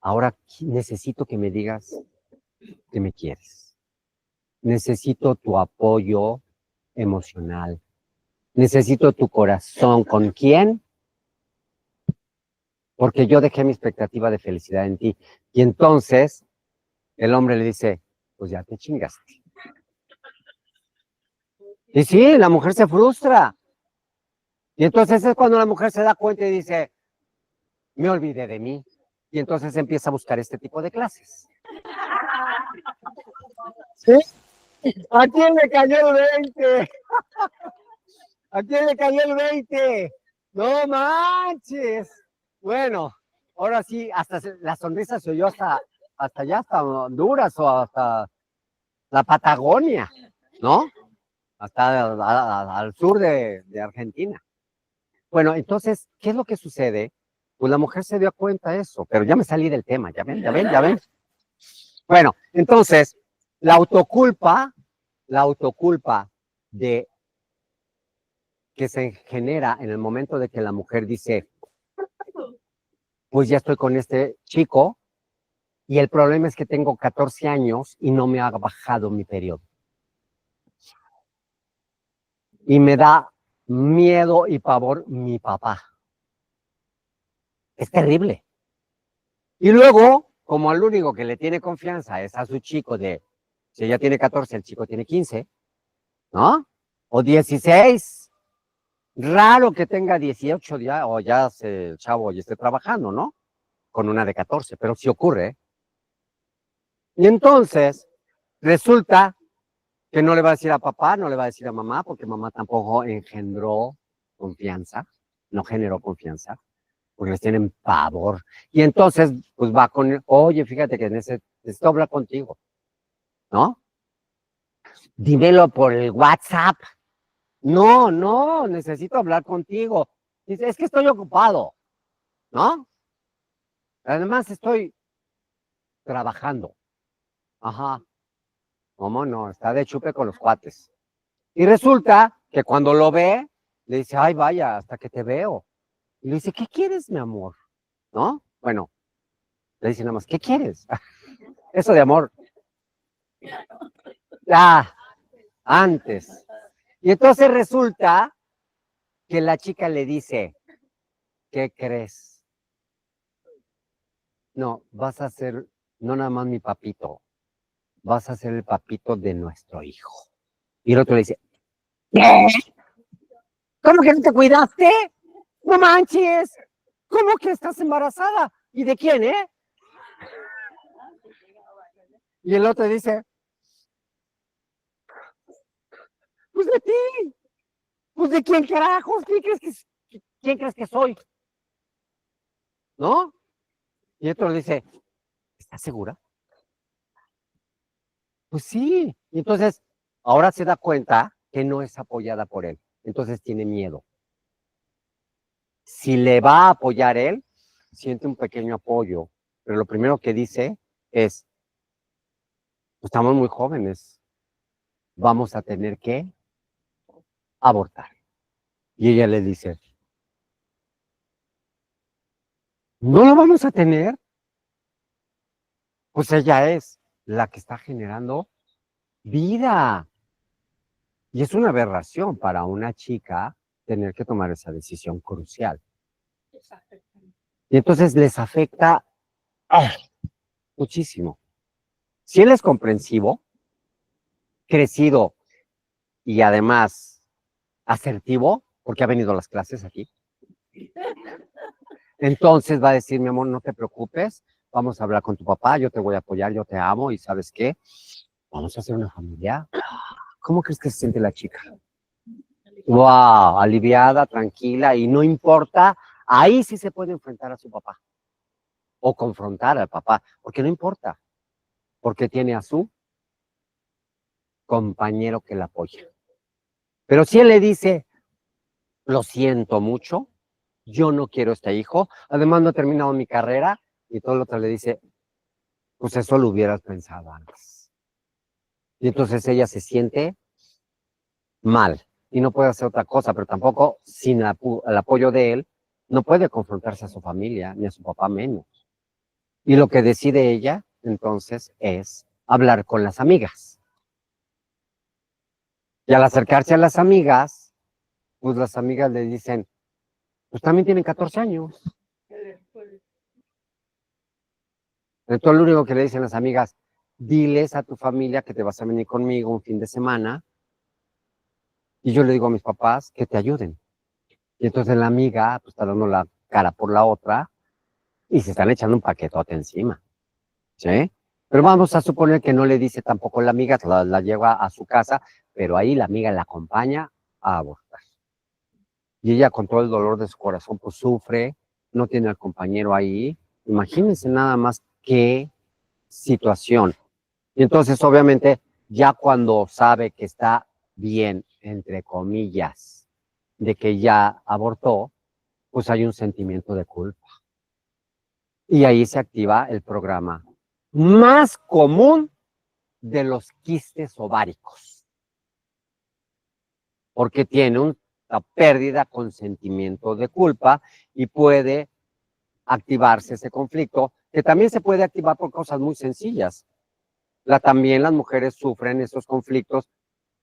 Ahora necesito que me digas que me quieres. Necesito tu apoyo emocional. Necesito tu corazón. ¿Con quién? Porque yo dejé mi expectativa de felicidad en ti. Y entonces el hombre le dice, pues ya te chingaste. Y sí, la mujer se frustra. Y entonces es cuando la mujer se da cuenta y dice, me olvidé de mí. Y entonces empieza a buscar este tipo de clases. ¿Sí? ¿A quién le cayó el 20? ¿A quién le cayó el 20? No manches. Bueno, ahora sí, hasta la sonrisa se oyó hasta allá, hasta Honduras o hasta la Patagonia, ¿no? Hasta al sur de Argentina. Bueno, entonces, ¿qué es lo que sucede? Pues la mujer se dio cuenta de eso, pero ya me salí del tema, ya ven, ya ven, ya ven. Bueno, entonces, la autoculpa de que se genera en el momento de que la mujer dice, pues ya estoy con este chico, y el problema es que tengo 14 años y no me ha bajado mi periodo. Y me da miedo y pavor mi papá. Es terrible. Y luego, como al único que le tiene confianza es a su chico si ella tiene 14, el chico tiene 15, ¿no? O 16. Raro que tenga 18 ya, o ya el chavo ya esté trabajando, ¿no? Con una de 14, pero sí ocurre. Y entonces, resulta que no le va a decir a papá, no le va a decir a mamá, porque mamá tampoco engendró confianza, no generó confianza, porque les tienen pavor. Y entonces, pues va con, oye, fíjate que necesito hablar contigo, ¿no? Dímelo por el WhatsApp. No, necesito hablar contigo. Dice, es que estoy ocupado, ¿no? Además estoy trabajando. Ajá. ¿Cómo no? Está de chupe con los cuates. Y resulta que cuando lo ve, le dice, ay, vaya, hasta que te veo. Y le dice, ¿qué quieres, mi amor? ¿No? Bueno, le dice nada más, ¿qué quieres? Eso de amor. Ah, antes. Y entonces resulta que la chica le dice, ¿qué crees? No, vas a ser no nada más mi papito, vas a ser el papito de nuestro hijo. Y el otro le dice, ¿qué? ¿Cómo que no te cuidaste? No manches. ¿Cómo que estás embarazada? ¿Y de quién, eh? Y el otro dice, pues de ti. Pues de quién carajos, quién crees que soy? ¿No? Y el otro le dice, ¿estás segura? Pues sí. Y entonces, ahora se da cuenta que no es apoyada por él. Entonces tiene miedo. Si le va a apoyar él, siente un pequeño apoyo. Pero lo primero que dice es, estamos muy jóvenes, vamos a tener que abortar. Y ella le dice, ¿no lo vamos a tener? Pues ella es la que está generando vida. Y es una aberración para una chica tener que tomar esa decisión crucial. Y entonces les afecta muchísimo. Si él es comprensivo, crecido y además asertivo, porque ha venido a las clases aquí, entonces va a decir, mi amor, no te preocupes, vamos a hablar con tu papá, yo te voy a apoyar, yo te amo y ¿sabes qué? Vamos a hacer una familia. ¿Cómo crees que se siente la chica? Wow, aliviada, tranquila y no importa, ahí sí se puede enfrentar a su papá o confrontar al papá, porque no importa, porque tiene a su compañero que la apoya. Pero si él le dice, lo siento mucho, yo no quiero este hijo, además no he terminado mi carrera, y todo el otro le dice, pues eso lo hubieras pensado antes. Y entonces ella se siente mal y no puede hacer otra cosa, pero tampoco sin el apoyo de él, no puede confrontarse a su familia, ni a su papá menos. Y lo que decide ella, entonces, es hablar con las amigas. Y al acercarse a las amigas, pues las amigas le dicen, pues también tienen 14 años. Entonces lo único que le dicen las amigas, diles a tu familia que te vas a venir conmigo un fin de semana. Y yo le digo a mis papás que te ayuden. Y entonces la amiga pues, está dando la cara por la otra y se están echando un paquetote encima. ¿Sí? Pero vamos a suponer que no le dice tampoco la amiga, la lleva a su casa, pero ahí la amiga la acompaña a abortar. Y ella con todo el dolor de su corazón, pues sufre, no tiene al compañero ahí. Imagínense nada más qué situación. Y entonces, obviamente, ya cuando sabe que está bien, entre comillas, de que ya abortó, pues hay un sentimiento de culpa. Y ahí se activa el programa más común de los quistes ováricos, porque tiene una pérdida con sentimiento de culpa y puede activarse ese conflicto, que también se puede activar por cosas muy sencillas. También las mujeres sufren esos conflictos,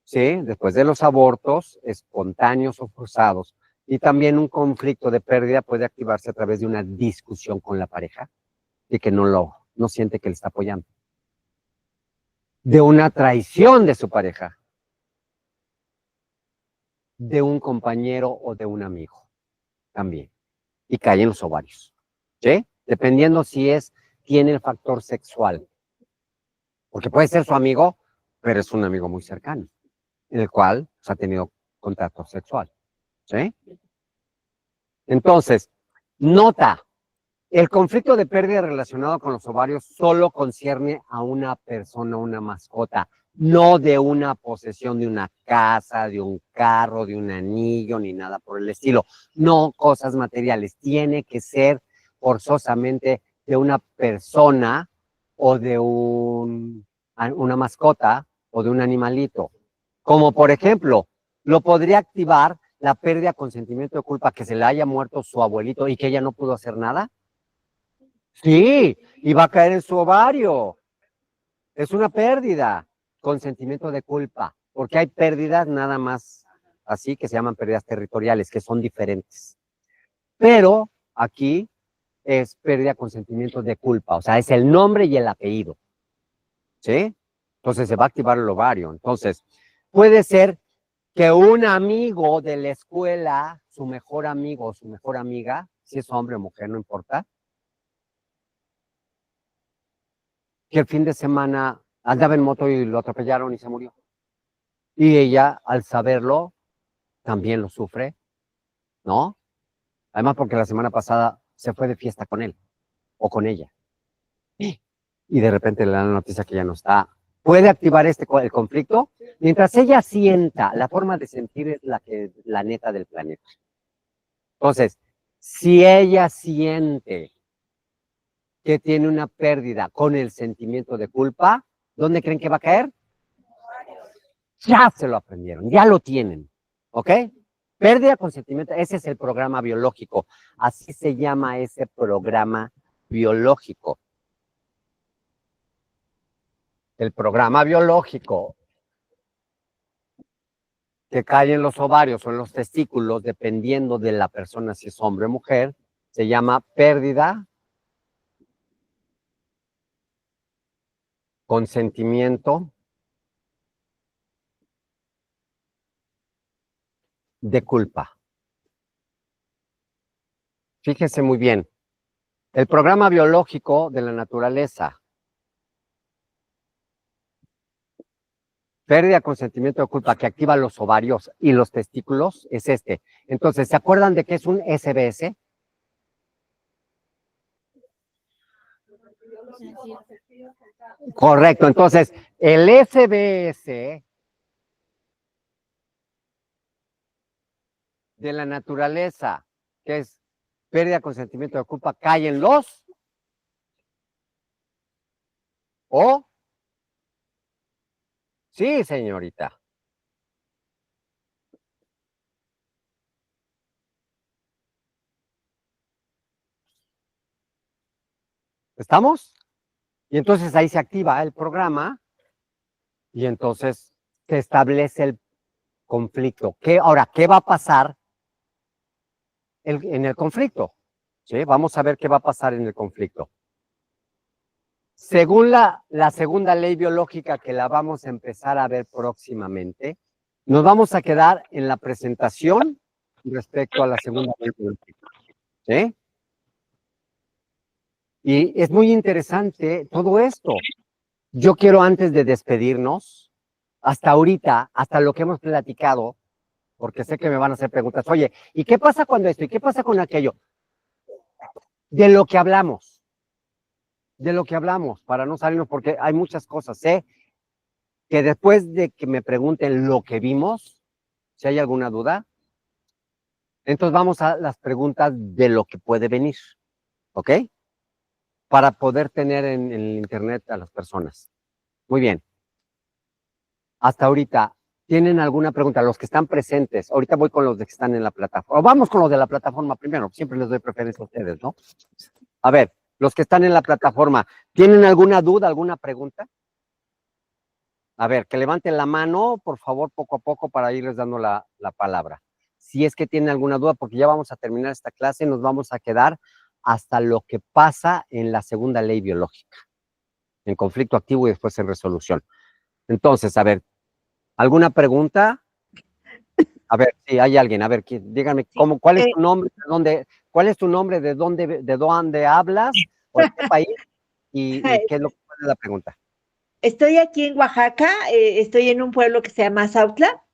¿sí? Después de los abortos espontáneos o forzados. Y también un conflicto de pérdida puede activarse a través de una discusión con la pareja y que no siente que le está apoyando. De una traición de su pareja, de un compañero o de un amigo también. Y cae en los ovarios, ¿sí? Dependiendo si tiene el factor sexual. Porque puede ser su amigo, pero es un amigo muy cercano, en el cual se ha tenido contacto sexual, ¿sí? Entonces, nota, el conflicto de pérdida relacionado con los ovarios solo concierne a una persona, una mascota, no de una posesión de una casa, de un carro, de un anillo, ni nada por el estilo. No cosas materiales. Tiene que ser forzosamente de una persona o de una mascota o de un animalito. Como por ejemplo, lo podría activar la pérdida con sentimiento de culpa que se le haya muerto su abuelito y que ella no pudo hacer nada. Sí, y va a caer en su ovario. Es una pérdida con sentimiento de culpa, porque hay pérdidas nada más así que se llaman pérdidas territoriales, que son diferentes. Pero aquí es pérdida con sentimiento de culpa, o sea, es el nombre y el apellido. ¿Sí? Entonces se va a activar el ovario. Entonces, puede ser que un amigo de la escuela, su mejor amigo o su mejor amiga, si es hombre o mujer, no importa, que el fin de semana andaba en moto y lo atropellaron y se murió. Y ella, al saberlo, también lo sufre, ¿no? Además, porque la semana pasada se fue de fiesta con él o con ella. Y de repente le dan la noticia que ya no está. Puede activar el conflicto mientras ella sienta. La forma de sentir es la neta del planeta. Entonces, si ella siente que tiene una pérdida con el sentimiento de culpa, ¿dónde creen que va a caer? Ya se lo aprendieron, ya lo tienen, ¿ok? Pérdida con sentimiento, ese es el programa biológico, así se llama ese programa biológico. El programa biológico que cae en los ovarios o en los testículos, dependiendo de la persona, si es hombre o mujer, se llama pérdida con sentimiento de culpa. Fíjese muy bien, el programa biológico de la naturaleza, pérdida con sentimiento de culpa que activa los ovarios y los testículos, es este. Entonces, ¿se acuerdan de qué es un SBS? Correcto, entonces, el SBS de la naturaleza, que es pérdida con sentimiento de culpa, cae en los o sí, señorita. ¿Estamos? Y entonces ahí se activa el programa y entonces se establece el conflicto. Ahora, ¿qué va a pasar en el conflicto? ¿Sí? Vamos a ver qué va a pasar en el conflicto. Según la segunda ley biológica que la vamos a empezar a ver próximamente, nos vamos a quedar en la presentación respecto a la segunda ley biológica. ¿Sí? Y es muy interesante todo esto, yo quiero antes de despedirnos, hasta ahorita, hasta lo que hemos platicado, porque sé que me van a hacer preguntas, oye, ¿y qué pasa cuando esto? ¿Y qué pasa con aquello? De lo que hablamos, para no salirnos, porque hay muchas cosas, sé que después de que me pregunten lo que vimos, si hay alguna duda, entonces vamos a las preguntas de lo que puede venir, ¿ok? Para poder tener en el internet a las personas. Muy bien. Hasta ahorita, ¿tienen alguna pregunta? Los que están presentes, ahorita voy con los que están en la plataforma, o vamos con los de la plataforma primero, siempre les doy preferencia a ustedes, ¿no? A ver, los que están en la plataforma, ¿tienen alguna duda, alguna pregunta? A ver, que levanten la mano, por favor, poco a poco para irles dando la palabra. Si es que tienen alguna duda, porque ya vamos a terminar esta clase, nos vamos a quedar hasta lo que pasa en la segunda ley biológica, en conflicto activo y después en resolución. Entonces, a ver, ¿alguna pregunta? A ver, si hay alguien, a ver, díganme, Sí, ¿cuál es tu nombre? ¿Cuál es tu nombre? ¿De dónde hablas? ¿O de qué país? ¿Y qué es cuál es la pregunta? Estoy aquí en Oaxaca, estoy en un pueblo que se llama Sautla.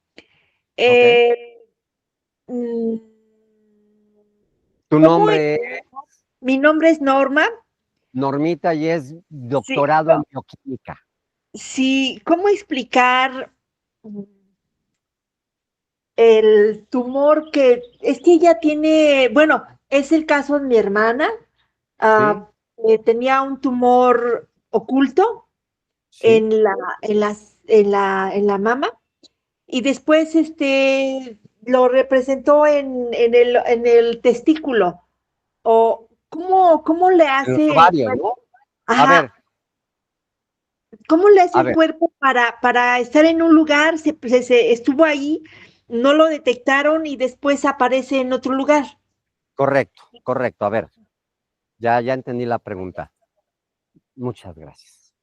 Ok. Mm, ¿Tu ¿Cómo es? nombre es Mi nombre es Norma. Normita y es Sí, doctorado en bioquímica? sí, ¿cómo explicar el tumor que es que ella tiene? Bueno, es el caso de mi hermana. ¿Sí? Tenía un tumor oculto ¿Sí? en la mama y después lo representó en el testículo. O ¿cómo le En los hace el ovarios, cuerpo? ¿no? A ver, Ajá, ¿cómo le hace a el ver, cuerpo para estar en un lugar? Se estuvo ahí, no lo detectaron y después aparece en otro lugar. correcto, a ver, ya entendí la pregunta. Muchas gracias.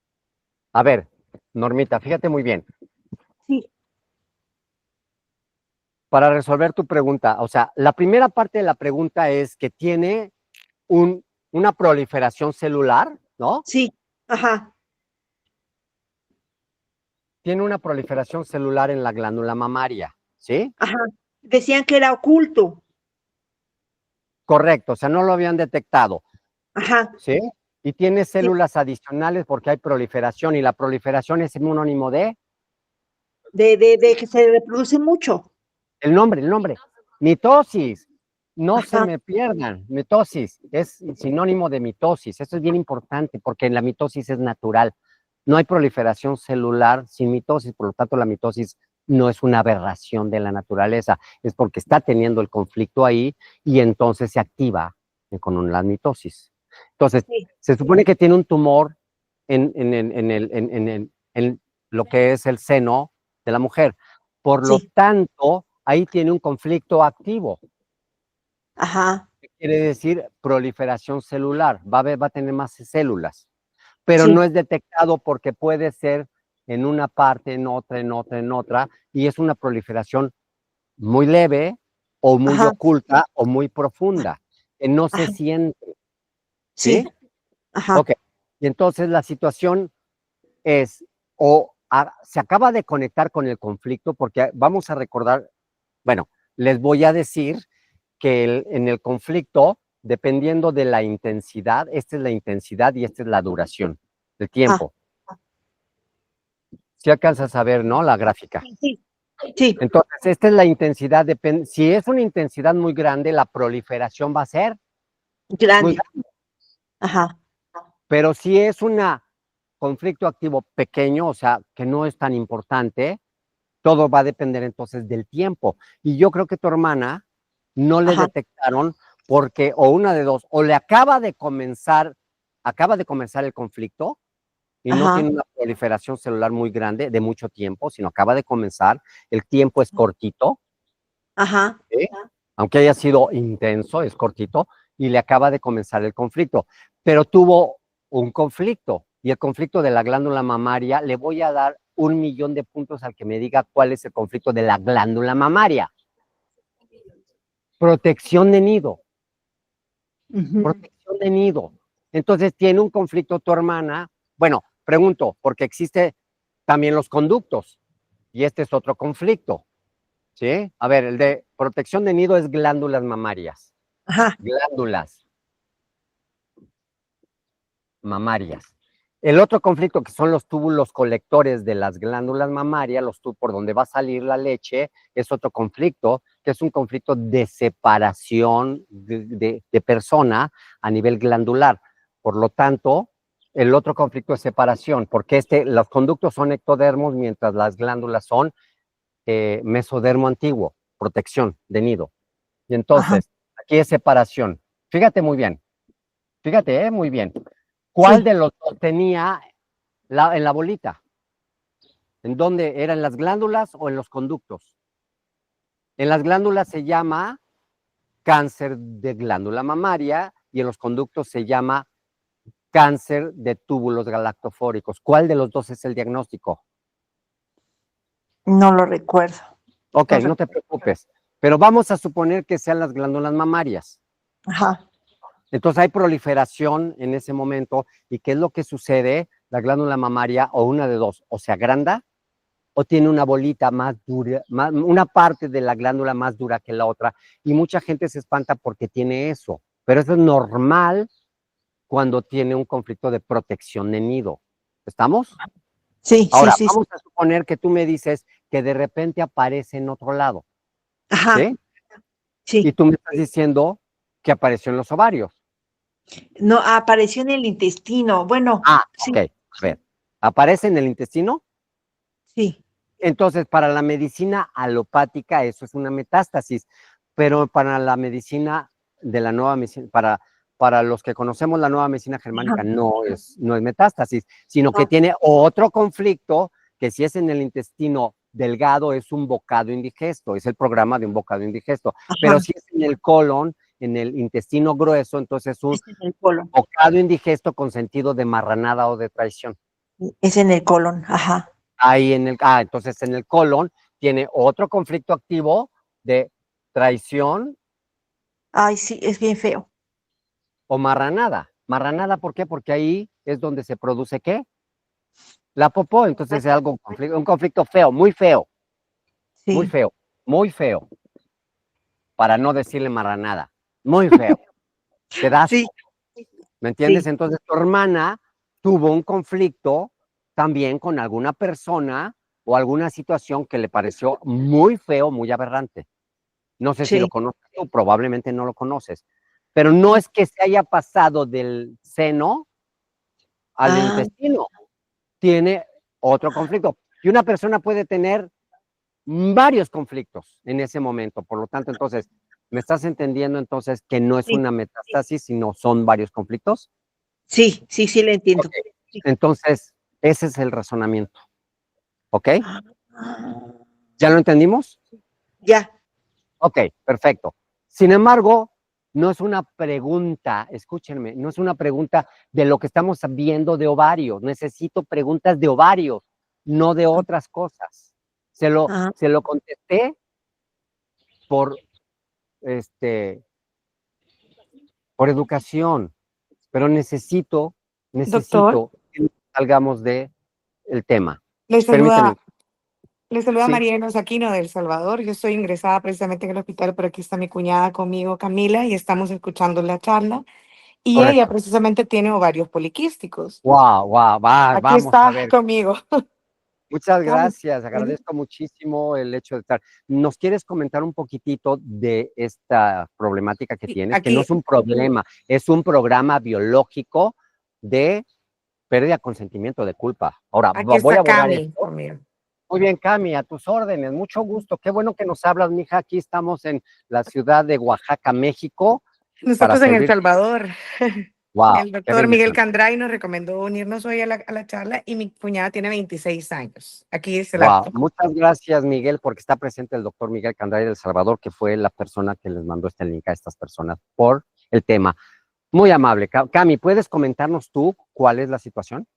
A ver, Normita, fíjate muy bien. Sí, Para resolver tu pregunta, o sea, la primera parte de la pregunta es que tiene una proliferación celular, ¿no? sí, ajá, Tiene una proliferación celular en la glándula mamaria, ¿sí? ajá. Decían que era oculto. Correcto, o sea, no lo habían detectado, Ajá, ¿sí? Y tiene sí, células adicionales porque hay proliferación y la proliferación es sinónimo de de que se reproduce mucho. el nombre, mitosis. No se Ajá, me pierdan, mitosis es sinónimo de mitosis. Eso es bien importante porque la mitosis es natural. No hay proliferación celular sin mitosis, por lo tanto la mitosis no es una aberración de la naturaleza, es porque está teniendo el conflicto ahí y entonces se activa con la mitosis. Entonces, sí, se supone que tiene un tumor en lo que es el seno de la mujer. Por lo sí, tanto, ahí tiene un conflicto activo. ajá, ¿Qué quiere decir? Proliferación celular. Va a tener más células, pero no sí, es detectado porque puede ser en una parte, en otra, y es una proliferación muy leve o muy ajá, oculta o muy profunda, que no se ajá, siente, sí, ¿sí? ajá, Ok. Y entonces la situación es, se acaba de conectar con el conflicto, porque vamos a recordar, bueno, les voy a decir que en el conflicto, dependiendo de la intensidad, esta es la intensidad y esta es la duración, el ajá, tiempo. Si alcanzas a ver, ¿no? La gráfica. sí, sí, Entonces, esta es la intensidad, si es una intensidad muy grande, la proliferación va a ser muy grande, grande, ajá, pero si es un conflicto activo pequeño, o sea, que no es tan importante, todo va a depender entonces del tiempo. Y yo creo que tu hermana no le ajá, detectaron porque, o una de dos, o le acaba de comenzar el conflicto y no ajá, tiene una proliferación celular muy grande de mucho tiempo, sino acaba de comenzar, el tiempo es cortito, ajá, ¿sí? Aunque haya sido intenso, es cortito, y le acaba de comenzar el conflicto, pero tuvo un conflicto, y el conflicto de la glándula mamaria, le voy a dar 1,000,000 de puntos al que me diga cuál es el conflicto de la glándula mamaria. Protección de nido, ujú, protección de nido. Entonces tiene un conflicto tu hermana, bueno, pregunto, porque existe también los conductos, y este es otro conflicto, ¿sí? A ver, el de protección de nido es glándulas mamarias. Ajá. Glándulas mamarias. El otro conflicto, que son los túbulos colectores de las glándulas mamarias, los tubos por donde va a salir la leche, es otro conflicto, que es un conflicto de separación de persona a nivel glandular. Por lo tanto, el otro conflicto es separación, porque los conductos son ectodermos, mientras las glándulas son mesodermo antiguo, protección de nido. Y entonces, aquí es separación. Fíjate muy bien, fíjate, muy bien. ¿Cuál Sí. de los dos tenía en la bolita? ¿En dónde? ¿Era en las glándulas o en los conductos? En las glándulas se llama cáncer de glándula mamaria y en los conductos se llama cáncer de túbulos galactofóricos. ¿Cuál de los dos es el diagnóstico? No lo recuerdo. Ok, no te preocupes, pero vamos a suponer que sean las glándulas mamarias. Ajá. Entonces hay proliferación en ese momento. ¿Y qué es lo que sucede? La glándula mamaria, o una de dos, o se agranda o tiene una bolita más dura, una parte de la glándula más dura que la otra. Y mucha gente se espanta porque tiene eso. Pero eso es normal cuando tiene un conflicto de protección de nido. ¿Estamos? Sí, Ahora, sí. vamos a suponer que tú me dices que de repente aparece en otro lado, Ajá. ¿sí? Y Sí. tú me estás diciendo que apareció en los ovarios. No, apareció en el intestino. Bueno, sí, Ok. A ver, ¿aparece en el intestino? sí. Entonces, para la medicina alopática eso es una metástasis, pero para la medicina de la nueva medicina, para los que conocemos la nueva medicina germánica, no es metástasis, sino que tiene otro conflicto, que si es en el intestino delgado es un bocado indigesto, es el programa de un bocado indigesto, pero si es en el colon, en el intestino grueso, entonces es un Es en el colon. bocado indigesto con sentido de marranada o de traición. Es en el colon. Ajá. Ahí entonces en el colon tiene otro conflicto activo de traición Ay, sí, es bien feo. o marranada. Marranada, ¿por qué? Porque ahí es donde se produce, ¿qué? La popó. Entonces es un conflicto feo, muy feo, muy Sí. feo, muy feo, para no decirle marranada, muy feo. Te da Sí, asco, ¿me entiendes? sí. Entonces tu hermana tuvo un conflicto también con alguna persona o alguna situación que le pareció muy feo, muy aberrante. No sé si lo Sí. conoces tú, probablemente no lo conoces, pero no es que se haya pasado del seno al Ah, intestino, tiene otro conflicto. Y una persona puede tener varios conflictos en ese momento, por lo tanto, entonces, ¿me estás entendiendo entonces que no es sí. una metástasis, sino son varios conflictos? Sí, sí, sí, le entiendo. Ok, entonces, ese es el razonamiento, ¿ok? Ah, ¿Ya lo entendimos? ya. Ok, perfecto. Sin embargo, no es una pregunta, escúchenme, no es una pregunta de lo que estamos viendo de ovarios. Necesito preguntas de ovarios, no de otras cosas. Se Ah, lo contesté por, este, por educación, pero necesito Doctor, que salgamos de el tema. le Permíteme. saluda, le saluda Sí, María Enos Aquino de El Salvador. Yo estoy ingresada precisamente en el hospital, pero aquí está mi cuñada conmigo, Camila, y estamos escuchando la charla. Y ella correcto. precisamente tiene ovarios poliquísticos. Wow, wow, Aquí vamos a está ver. conmigo. Muchas Cami. gracias, agradezco muchísimo el hecho de estar. ¿Nos quieres comentar un poquitito de esta problemática que Sí, tienes? Que no aquí, es un problema, es un programa biológico de pérdida de consentimiento de culpa. Ahora, aquí voy está a borrar Cami esto. conmigo. Muy bien, Cami, a tus órdenes, mucho gusto. Qué bueno que nos hablas, mija. Aquí estamos en la ciudad de Oaxaca, México, para Nosotros en El servir. Salvador. Wow, El qué doctor Miguel bendición. Candray nos recomendó unirnos hoy a la charla y mi cuñada tiene 26 años. Aquí es el Wow, acto. muchas gracias, Miguel, porque está presente el doctor Miguel Candray del Salvador, que fue la persona que les mandó este link a estas personas por el tema. Muy amable. Cami, ¿puedes comentarnos tú cuál es la situación?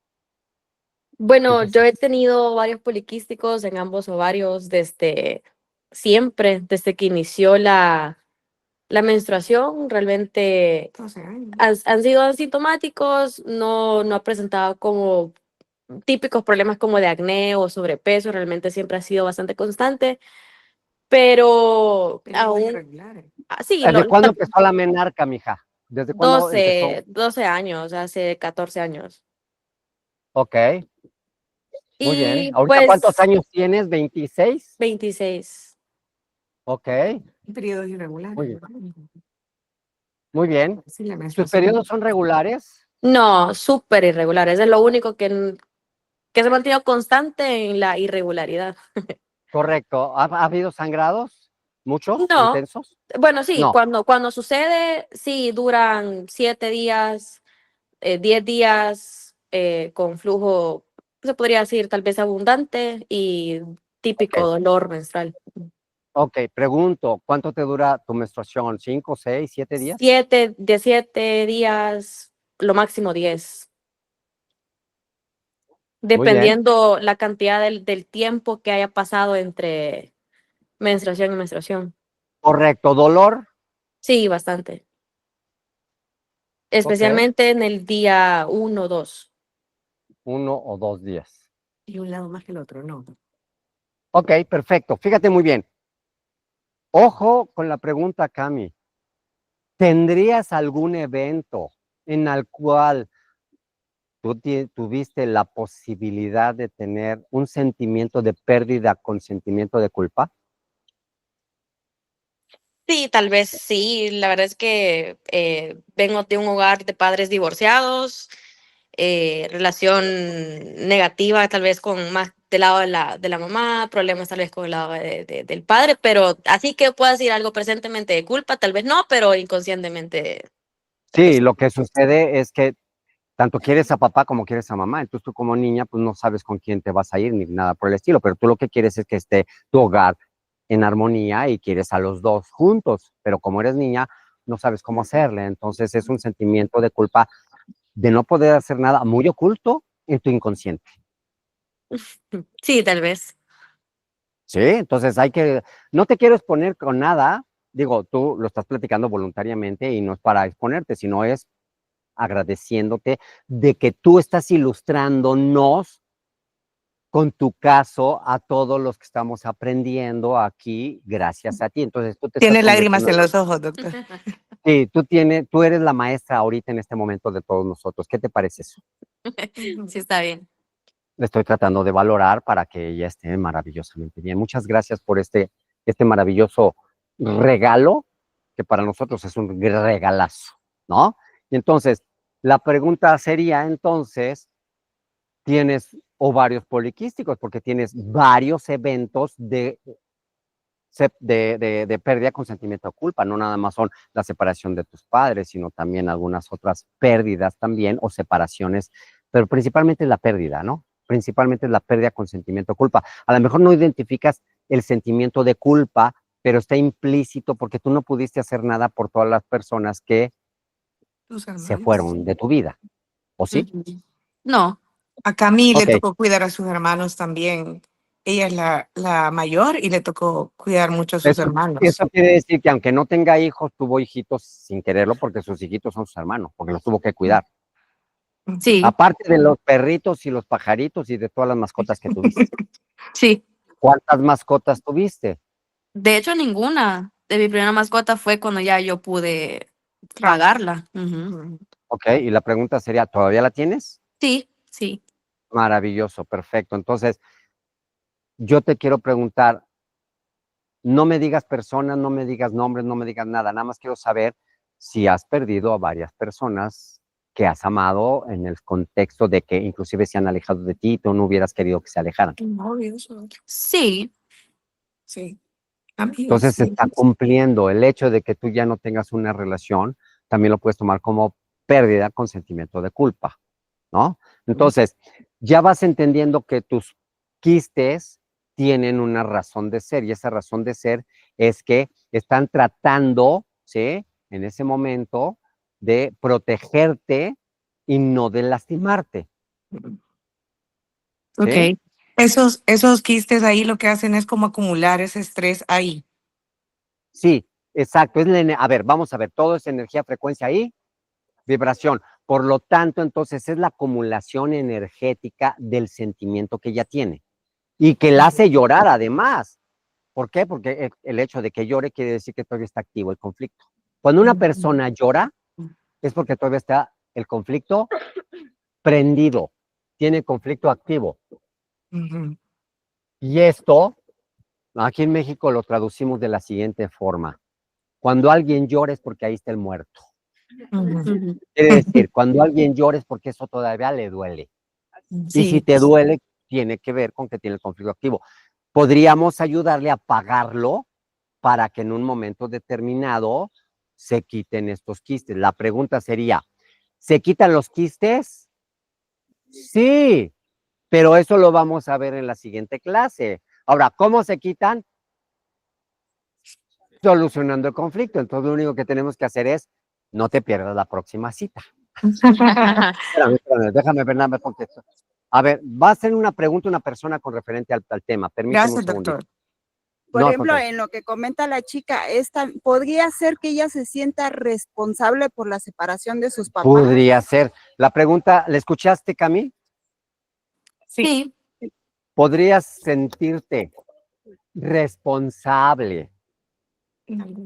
Bueno, yo he tenido varios poliquísticos en ambos ovarios desde siempre, desde que inició la menstruación. Realmente 12 años. han sido asintomáticos, no ha presentado como típicos problemas como de acné o sobrepeso, realmente siempre ha sido bastante constante, pero Pero aún, irregulares. sí, ¿Desde cuándo empezó la menarca, mija? ¿Desde cuándo empezó? 12 años, hace 14 años. Ok, muy bien. Y ¿Ahorita cuántos pues años tienes? ¿26? 26. Ok, Periodos irregulares, muy bien. ¿verdad? Muy bien. Sí, la ¿Tus menstruación. periodos son regulares? No, súper irregulares. Es lo único que se ha mantenido constante en la irregularidad. Correcto. ¿Ha habido sangrados? ¿Muchos? No, ¿Intensos? bueno, sí, No. cuando sucede, sí, duran 7 días, 10 días con flujo, se podría decir, tal vez abundante y típico Ok. dolor menstrual. Ok, pregunto, ¿cuánto te dura tu menstruación? ¿5, 6, 7 días? 7 días, lo máximo 10, Muy bien. dependiendo la cantidad del tiempo que haya pasado entre menstruación y menstruación. Correcto. ¿Dolor? Sí, bastante. Ok. Especialmente en el día 1 o 2. 1 o 2 días. Y un lado más que el otro, no. Ok, perfecto. Fíjate muy bien. Ojo con la pregunta, Cami. ¿Tendrías algún evento en el cual tú tuviste la posibilidad de tener un sentimiento de pérdida con sentimiento de culpa? Sí, tal vez sí. La verdad es que vengo de un hogar de padres divorciados, relación negativa tal vez con más del lado de la mamá, problemas tal vez con el lado del padre, pero así que puedo decir algo presentemente de culpa, tal vez no, pero inconscientemente tal vez Sí, sí. lo que sucede es que tanto quieres a papá como quieres a mamá. Entonces tú como niña, pues no sabes con quién te vas a ir ni nada por el estilo, pero tú lo que quieres es que esté tu hogar en armonía y quieres a los dos juntos, pero como eres niña, no sabes cómo hacerle. Entonces es un sentimiento de culpa de no poder hacer nada muy oculto en tu inconsciente. Sí, tal vez. Sí, entonces no te quiero exponer con nada, digo, tú lo estás platicando voluntariamente y no es para exponerte, sino es agradeciéndote de que tú estás ilustrándonos con tu caso a todos los que estamos aprendiendo aquí gracias a ti. Entonces tú te estás Tiene lágrimas convirtiendo en en los ojos, doctor. sí, tú eres la maestra ahorita en este momento de todos nosotros. ¿Qué te parece eso? Sí, está bien. Le estoy tratando de valorar para que ella esté maravillosamente bien. Muchas gracias por este maravilloso regalo, que para nosotros es un regalazo, ¿no? Y entonces, la pregunta sería, entonces, ¿tienes ovarios poliquísticos? Porque tienes varios eventos de pérdida con sentimiento de culpa, no nada más son la separación de tus padres, sino también algunas otras pérdidas también o separaciones, pero principalmente es la pérdida, ¿no? Principalmente es la pérdida con sentimiento de culpa. A lo mejor no identificas el sentimiento de culpa, pero está implícito porque tú no pudiste hacer nada por todas las personas que Tus se hermanos. fueron de tu vida, ¿o sí? Ujú. No. A Cami le Ok, tocó cuidar a sus hermanos también. Ella es la mayor y le tocó cuidar mucho a sus eso, hermanos. eso quiere decir que aunque no tenga hijos, tuvo hijitos sin quererlo porque sus hijitos son sus hermanos, porque los tuvo que cuidar. Sí, Aparte de los perritos y los pajaritos y de todas las mascotas que tuviste. sí. ¿Cuántas mascotas tuviste? De hecho, ninguna de mi primera mascota fue cuando ya yo pude pagarla. Ujú. Ok, y la pregunta sería, ¿todavía la tienes? Sí, sí. Maravilloso, perfecto. Entonces, yo te quiero preguntar, no me digas personas, no me digas nombres, no me digas nada, nada más quiero saber si has perdido a varias personas que has amado en el contexto de que inclusive se han alejado de ti y tú no hubieras querido que se alejaran. Novios, Sí, sí. Amigos, Entonces se sí. está cumpliendo el hecho de que tú ya no tengas una relación, también lo puedes tomar como pérdida con sentimiento de culpa, ¿no? Entonces, ya vas entendiendo que tus quistes tienen una razón de ser y esa razón de ser es que están tratando, ¿sí? En ese momento de protegerte y no de lastimarte, ¿sí? ok. Esos quistes ahí lo que hacen es como acumular ese estrés ahí. Sí, exacto. A ver, vamos a ver, todo es energía, frecuencia y vibración. Por lo tanto, entonces es la acumulación energética del sentimiento que ella tiene y que la hace llorar además. ¿Por qué? Porque el hecho de que llore quiere decir que todavía está activo el conflicto. Cuando una persona llora es porque todavía está el conflicto prendido, tiene conflicto activo. Y esto, aquí en México lo traducimos de la siguiente forma. Cuando alguien llora es porque ahí está el muerto. Quiere decir, cuando alguien llora es porque eso todavía le duele. Y si te duele, tiene que ver con que tiene el conflicto activo. Podríamos ayudarle a apagarlo para que en un momento determinado se quiten estos quistes. La pregunta sería, ¿se quitan los quistes? Sí, pero eso lo vamos a ver en la siguiente clase. Ahora, ¿cómo se quitan? Solucionando el conflicto. Entonces, lo único que tenemos que hacer es, no te pierdas la próxima cita. Espérame, déjame ver nada más porque... A ver, va a hacer una pregunta una persona con referente al tema. Permíteme Gracias, un segundo. doctor. Por No, ejemplo, contrario. en lo que comenta la chica, ¿podría ser que ella se sienta responsable por la separación de sus papás? Podría ser. La pregunta, ¿la escuchaste, Cami? Sí, ¿Podrías sentirte responsable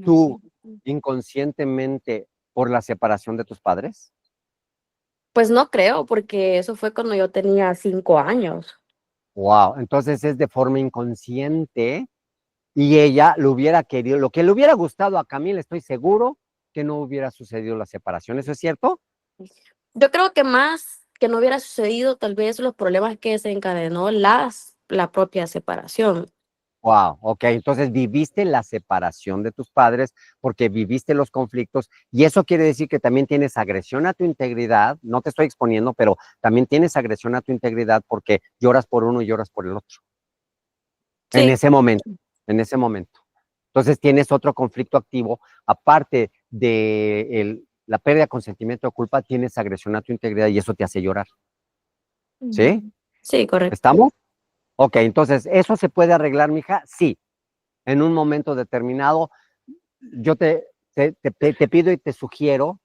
tú inconscientemente por la separación de tus padres? pues no creo, porque eso fue cuando yo tenía 5 años. Wow, entonces es de forma inconsciente y ella lo hubiera querido, lo que le hubiera gustado a Camila, estoy seguro que no hubiera sucedido la separación, ¿eso es cierto? Yo creo que más que no hubiera sucedido tal vez los problemas que desencadenó la propia separación. Wow, ok, entonces viviste la separación de tus padres porque viviste los conflictos y eso quiere decir que también tienes agresión a tu integridad, no te estoy exponiendo, pero también tienes agresión a tu integridad porque lloras por uno y lloras por el otro. En Sí, ese momento, en ese momento. Entonces tienes otro conflicto activo, aparte de la pérdida de consentimiento de culpa, tienes agresión a tu integridad y eso te hace llorar. ¿Sí? sí, correcto. ¿Estamos? Ok, entonces, ¿eso se puede arreglar, mija? Sí, en un momento determinado. Yo te pido y te sugiero,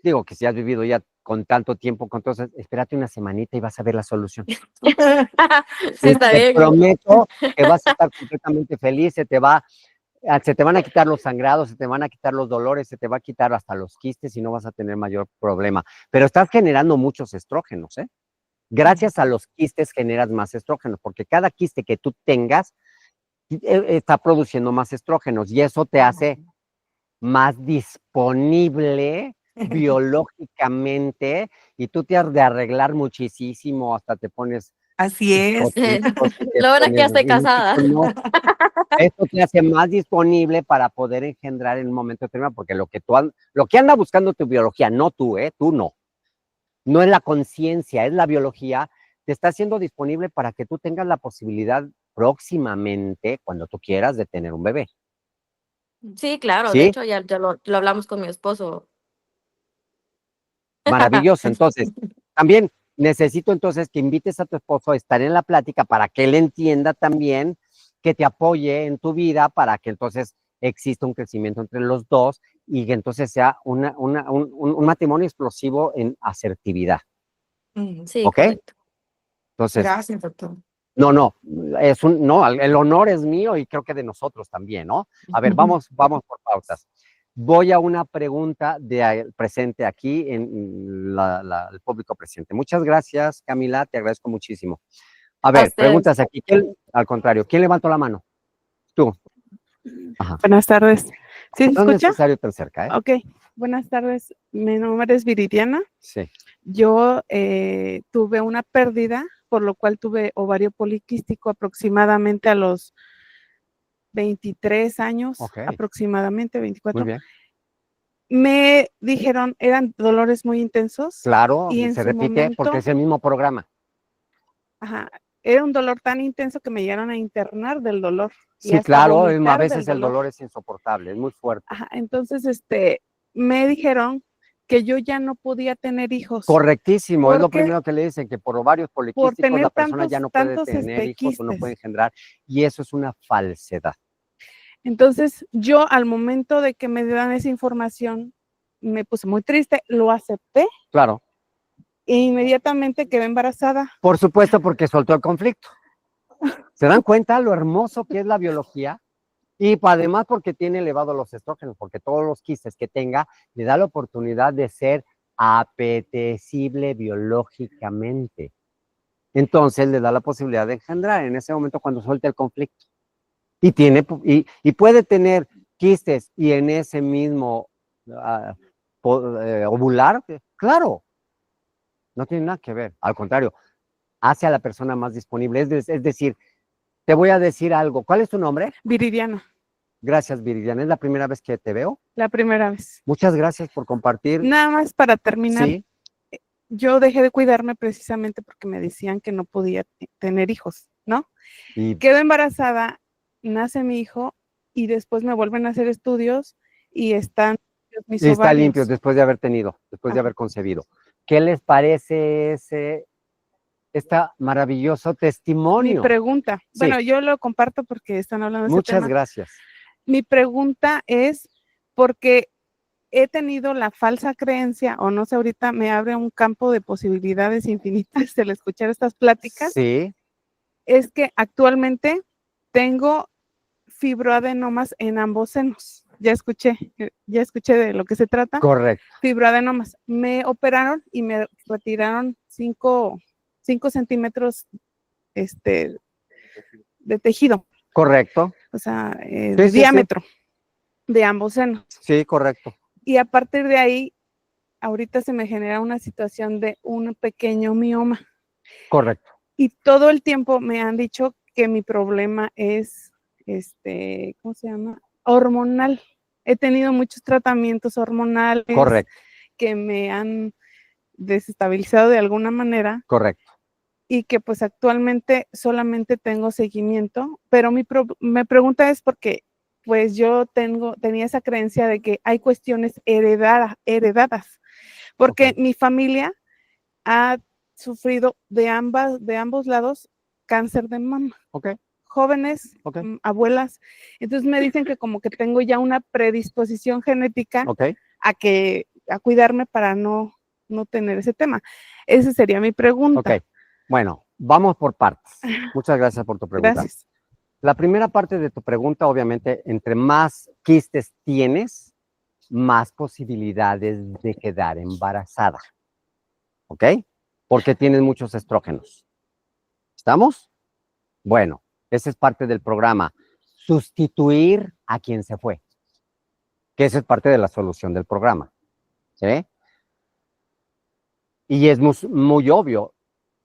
digo que si has vivido ya con tanto tiempo, entonces espérate una semanita y vas a ver la solución. Sí, está Te bien. prometo que vas a estar completamente feliz, se te van a quitar los sangrados, se te van a quitar los dolores, se te va a quitar hasta los quistes y no vas a tener mayor problema. Pero estás generando muchos estrógenos, ¿eh? Gracias a los quistes generas más estrógenos, porque cada quiste que tú tengas está produciendo más estrógenos y eso te hace más disponible biológicamente y tú te has de arreglar muchísimo, hasta te pones Así es. Lo bueno es que ya estoy casada. no, esto te hace más disponible para poder engendrar en un momento determinado, porque lo que anda buscando tu biología, no tú, tú no es la conciencia, es la biología, te está haciendo disponible para que tú tengas la posibilidad próximamente, cuando tú quieras, de tener un bebé. Sí, claro, de ¿Sí? hecho ya lo hablamos con mi esposo. Maravilloso. Entonces, también necesito entonces que invites a tu esposo a estar en la plática para que él entienda también, que te apoye en tu vida para que entonces exista un crecimiento entre los dos y que entonces sea un matrimonio explosivo en asertividad. Sí, ¿Ok? correcto. Entonces, Gracias, doctor. no, el honor es mío y creo que de nosotros también, ¿no? A ver, vamos por pautas. Voy a una pregunta presente aquí en el público presente. Muchas gracias, Camila, te agradezco muchísimo. A A ver, ustedes. preguntas aquí. Al contrario, ¿quién levantó la mano? Tú. Ajá. Buenas tardes. ¿Sí se No es escucha? necesario tan cerca, ¿eh? Ok. Buenas tardes. Mi nombre es Viridiana. Sí. Yo tuve una pérdida, por lo cual tuve ovario poliquístico aproximadamente a los 23 años, Ok. aproximadamente 24. Muy bien. Me dijeron, eran dolores muy intensos. Claro, Y en se su repite momento, porque es el mismo programa. ajá, era un dolor tan intenso que me llegaron a internar del dolor. Y Sí, hasta claro, a vomitar veces del el dolor es insoportable, es muy fuerte. Ajá, entonces, me dijeron que yo ya no podía tener hijos. Correctísimo, es lo Porque primero que le dicen, que por ovarios por poliquísticos tener la persona ya no puede tantos tener hijos o no quistes. puede engendrar, y eso es una falsedad. Entonces, yo al momento de que me dan esa información, me puse muy triste, lo acepté, Claro, e inmediatamente quedé embarazada. Por supuesto, porque soltó el conflicto. ¿Se dan cuenta lo hermoso que es la biología? Y además porque tiene elevado los estrógenos, porque todos los quistes que tenga le da la oportunidad de ser apetecible biológicamente. Entonces le da la posibilidad de engendrar en ese momento cuando suelta el conflicto. Y puede tener quistes y en ese mismo ovular, claro, no tiene nada que ver. Al contrario, hace a la persona más disponible. Es decir, te voy a decir algo. ¿Cuál es tu nombre? Viridiana, Gracias, Viridiana. Es la primera vez que te veo. la primera vez. Muchas gracias por compartir. Nada más para terminar, Sí, yo dejé de cuidarme precisamente porque me decían que no podía tener hijos, ¿no? y Quedo embarazada, nace mi hijo y después me vuelven a hacer estudios y están mis está ovarios. limpio después de haber tenido, después de Ajá. haber concebido. ¿Qué les parece este maravilloso Mi testimonio? pregunta, Sí. bueno, yo lo comparto porque están hablando de ese Muchas tema. gracias. Mi pregunta es porque he tenido la falsa creencia, o no sé, ahorita me abre un campo de posibilidades infinitas el escuchar estas pláticas, Sí, es que actualmente tengo fibroadenomas en ambos senos. Ya escuché de lo que se trata. correcto, Fibroadenomas. Me operaron y me retiraron 5 centímetros de tejido, correcto. o sea, Sí, de sí, diámetro de ambos senos. Sí, correcto. Y a partir de ahí, ahorita se me genera una situación de un pequeño mioma. Correcto. Y todo el tiempo me han dicho que mi problema es, ¿cómo se llama? Hormonal. He tenido muchos tratamientos hormonales Correcto, que me han desestabilizado de alguna manera correcto. y que pues actualmente solamente tengo seguimiento, pero mi pregunta es porque pues yo tenía esa creencia de que hay cuestiones heredadas, porque Ok. mi familia ha sufrido de ambos lados cáncer de mama. Ok, Jóvenes, ok, abuelas. Entonces me dicen que como que tengo ya una predisposición genética ok. a cuidarme para no tener ese tema. Esa sería mi pregunta. Ok. Bueno, vamos por partes. Muchas gracias por tu pregunta. Gracias. La primera parte de tu pregunta, obviamente, entre más quistes tienes, más posibilidades de quedar embarazada. ¿Ok? Porque tienes muchos estrógenos. ¿Estamos? Bueno, esa es parte del programa. Sustituir a quien se fue. Que esa es parte de la solución del programa. ¿Sí? Y es muy obvio,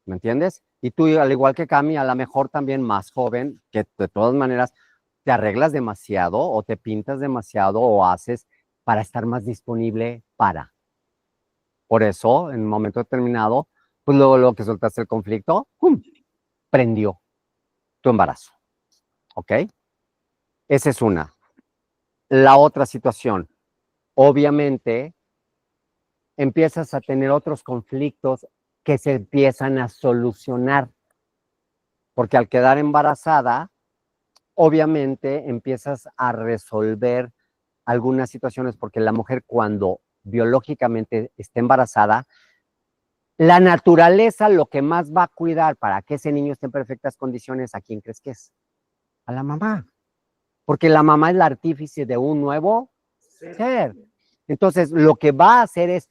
¿me entiendes? Y tú, al igual que Cami, a lo mejor también más joven, que de todas maneras te arreglas demasiado o te pintas demasiado o haces para estar más disponible para. Por eso, en un momento determinado, pues luego lo que soltaste el conflicto, ¡pum!, prendió tu embarazo. ¿Ok? Esa es una. La otra situación, obviamente, empiezas a tener otros conflictos que se empiezan a solucionar. Porque al quedar embarazada, obviamente empiezas a resolver algunas situaciones, porque la mujer cuando biológicamente está embarazada, la naturaleza lo que más va a cuidar para que ese niño esté en perfectas condiciones, ¿a quién crees que es? A la mamá. Porque la mamá es la artífice de un nuevo ser. Entonces, lo que va a hacer es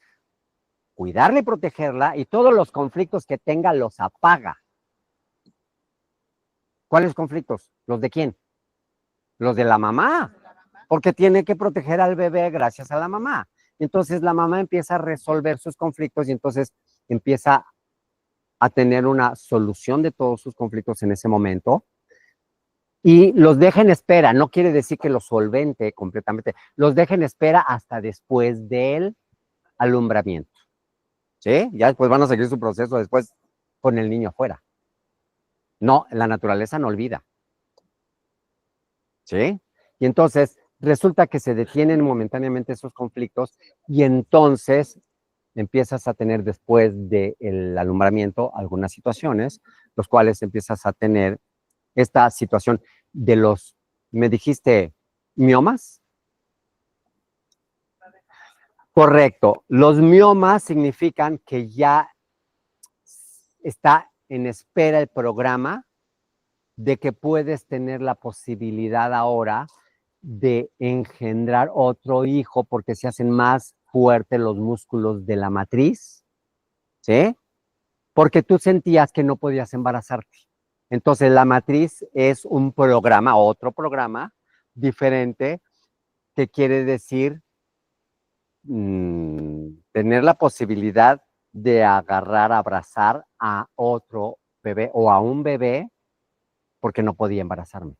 cuidarla y protegerla y todos los conflictos que tenga los apaga. ¿Cuáles conflictos? ¿Los de quién? Los de la mamá, porque tiene que proteger al bebé gracias a la mamá. Entonces la mamá empieza a resolver sus conflictos y entonces empieza a tener una solución de todos sus conflictos en ese momento y los deja en espera. No quiere decir que los solvente completamente, los deja en espera hasta después del alumbramiento. ¿Sí? Ya después van a seguir su proceso después con el niño afuera. No, la naturaleza no olvida. ¿Sí? Y entonces resulta que se detienen momentáneamente esos conflictos y entonces empiezas a tener después del alumbramiento algunas situaciones, los cuales empiezas a tener esta situación de los, me dijiste, miomas. Correcto. Los miomas significan que ya está en espera el programa de que puedes tener la posibilidad ahora de engendrar otro hijo porque se hacen más fuertes los músculos de la matriz, ¿sí? Porque tú sentías que no podías embarazarte. Entonces la matriz es un programa, otro programa diferente, que quiere decir tener la posibilidad de agarrar, abrazar a otro bebé o a un bebé porque no podía embarazarme.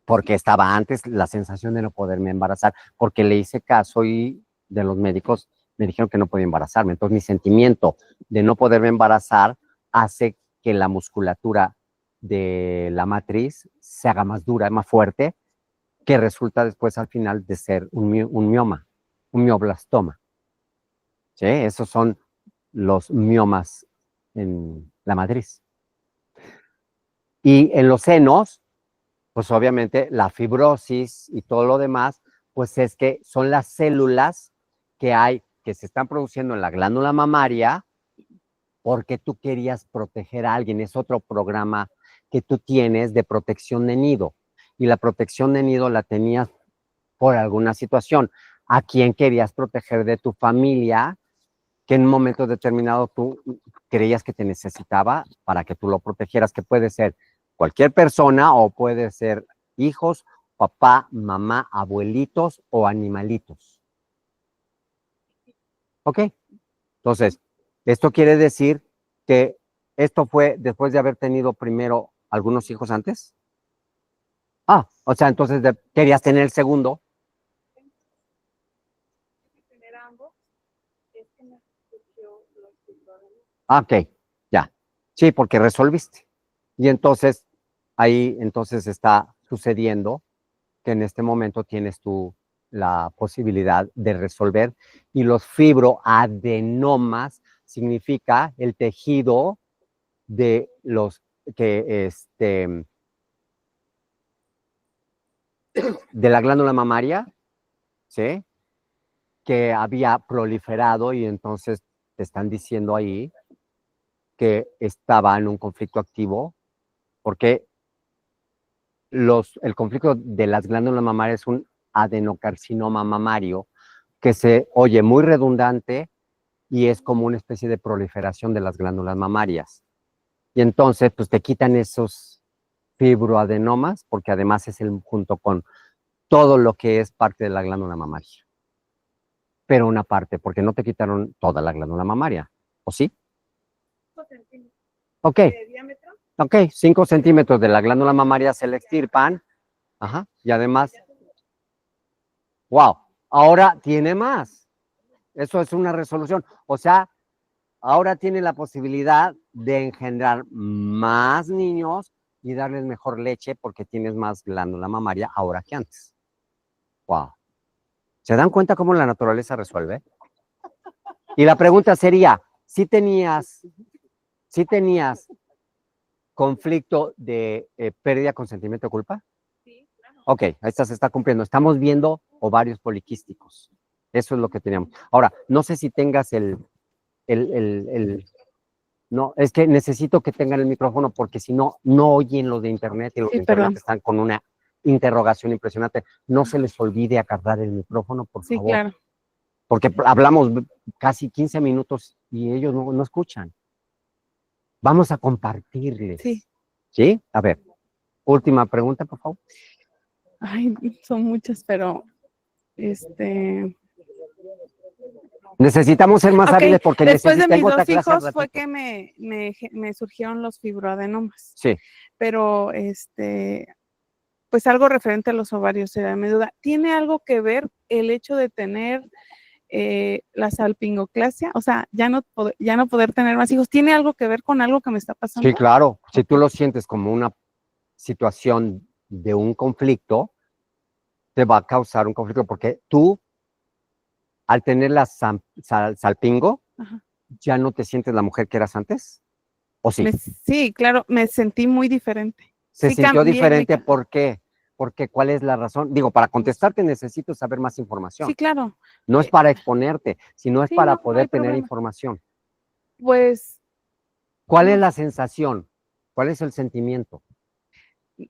Porque estaba antes la sensación de no poderme embarazar, porque le hice caso y de los médicos me dijeron que no podía embarazarme. Entonces mi sentimiento de no poderme embarazar hace que la musculatura de la matriz se haga más dura, más fuerte, que resulta después al final de ser un mioma, un mioblastoma. ¿Sí? Esos son los miomas en la matriz. Y en los senos, pues obviamente la fibrosis y todo lo demás, pues es que son las células que se están produciendo en la glándula mamaria porque tú querías proteger a alguien. Es otro programa que tú tienes de protección de nido. Y la protección de nido la tenías por alguna situación. ¿A quién querías proteger de tu familia que en un momento determinado tú creías que te necesitaba para que tú lo protegieras? Que puede ser cualquier persona o puede ser hijos, papá, mamá, abuelitos o animalitos. ¿Ok? Entonces, esto quiere decir que esto fue después de haber tenido primero algunos hijos antes. Ah, o sea, entonces querías tener el segundo. Ah, ok, ya. Sí, porque resolviste. Y entonces, ahí entonces está sucediendo que en este momento tienes tú la posibilidad de resolver. Y los fibroadenomas significa el tejido de los que de la glándula mamaria, ¿sí? Que había proliferado y entonces te están diciendo ahí que estaba en un conflicto activo, porque el conflicto de las glándulas mamarias es un adenocarcinoma mamario que se oye muy redundante y es como una especie de proliferación de las glándulas mamarias. Y entonces, pues te quitan esos fibroadenomas, porque además es junto con todo lo que es parte de la glándula mamaria. Pero una parte, porque no te quitaron toda la glándula mamaria, ¿o sí? 5 centímetros. Ok. ¿De diámetro? Ok, 5 centímetros de la glándula mamaria se le extirpan. Ajá, y además, wow, ahora tiene más. Eso es una resolución. O sea, ahora tiene la posibilidad de engendrar más niños y darles mejor leche porque tienes más glándula mamaria ahora que antes. Wow. ¿Se dan cuenta cómo la naturaleza resuelve? Y la pregunta sería, si tenías conflicto de pérdida, consentimiento o culpa? Sí, claro. Ok, esta se está cumpliendo. Estamos viendo ovarios poliquísticos. Eso es lo que teníamos. Ahora, no sé si tengas no, es que necesito que tengan el micrófono porque si no, no oyen los de internet y los Sí, de internet perdón. están con una interrogación impresionante. No se les olvide agarrar el micrófono, por Sí, favor. claro. Porque hablamos casi 15 minutos y ellos no escuchan. Vamos a compartirles. Sí. ¿Sí? A ver, última pregunta, por favor. Ay, son muchas, pero Necesitamos ser más ok, hábiles porque después de mis tengo otra 2 clase al hijos fue ratito. que me surgieron los fibroadenomas. Sí. Pero pues algo referente a los ovarios era mi duda. ¿Tiene algo que ver el hecho de tener la salpingoclasia? O sea, ya no poder tener más hijos. ¿Tiene algo que ver con algo que me está pasando? Sí, claro. Si tú Ok. lo sientes como una situación de un conflicto, te va a causar un conflicto porque tú, al tener la salpingo, Ajá. ya no te sientes la mujer que eras antes. ¿O sí? Sí, claro, me sentí muy diferente. Se Sí, sintió cambié, diferente, ¿por qué? Porque ¿cuál es la razón? Digo, para contestarte necesito saber más información. Sí, claro. No es para exponerte, sino es Sí, para no hay poder tener problema. información. Pues ¿Cuál es la sensación? ¿Cuál es el sentimiento?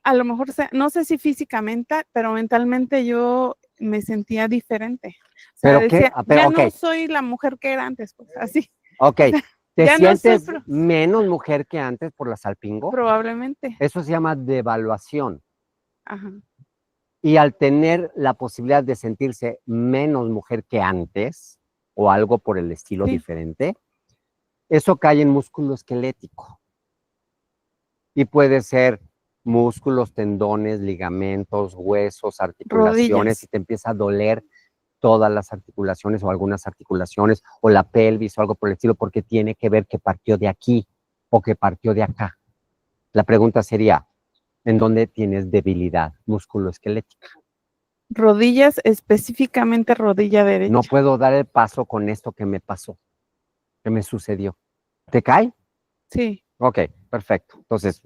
A lo mejor, no sé si físicamente, pero mentalmente yo me sentía diferente. O sea, ¿Pero qué? decía, Pero, ya ok, no soy la mujer que era antes, pues así, ok. ¿Te ya no sientes sufro, menos mujer que antes por la salpingo? probablemente. Eso se llama devaluación. Ajá. Y al tener la posibilidad de sentirse menos mujer que antes, o algo por el estilo Sí. diferente, eso cae en músculo esquelético. Y puede ser músculos, tendones, ligamentos, huesos, articulaciones, Rodillas. y te empieza a doler todas las articulaciones o algunas articulaciones, o la pelvis o algo por el estilo, porque tiene que ver que partió de aquí o que partió de acá. La pregunta sería, ¿en dónde tienes debilidad musculoesquelética? Rodillas, específicamente rodilla derecha. No puedo dar el paso con esto que me pasó, que me sucedió. ¿Te cae? Sí, Ok, perfecto. Entonces,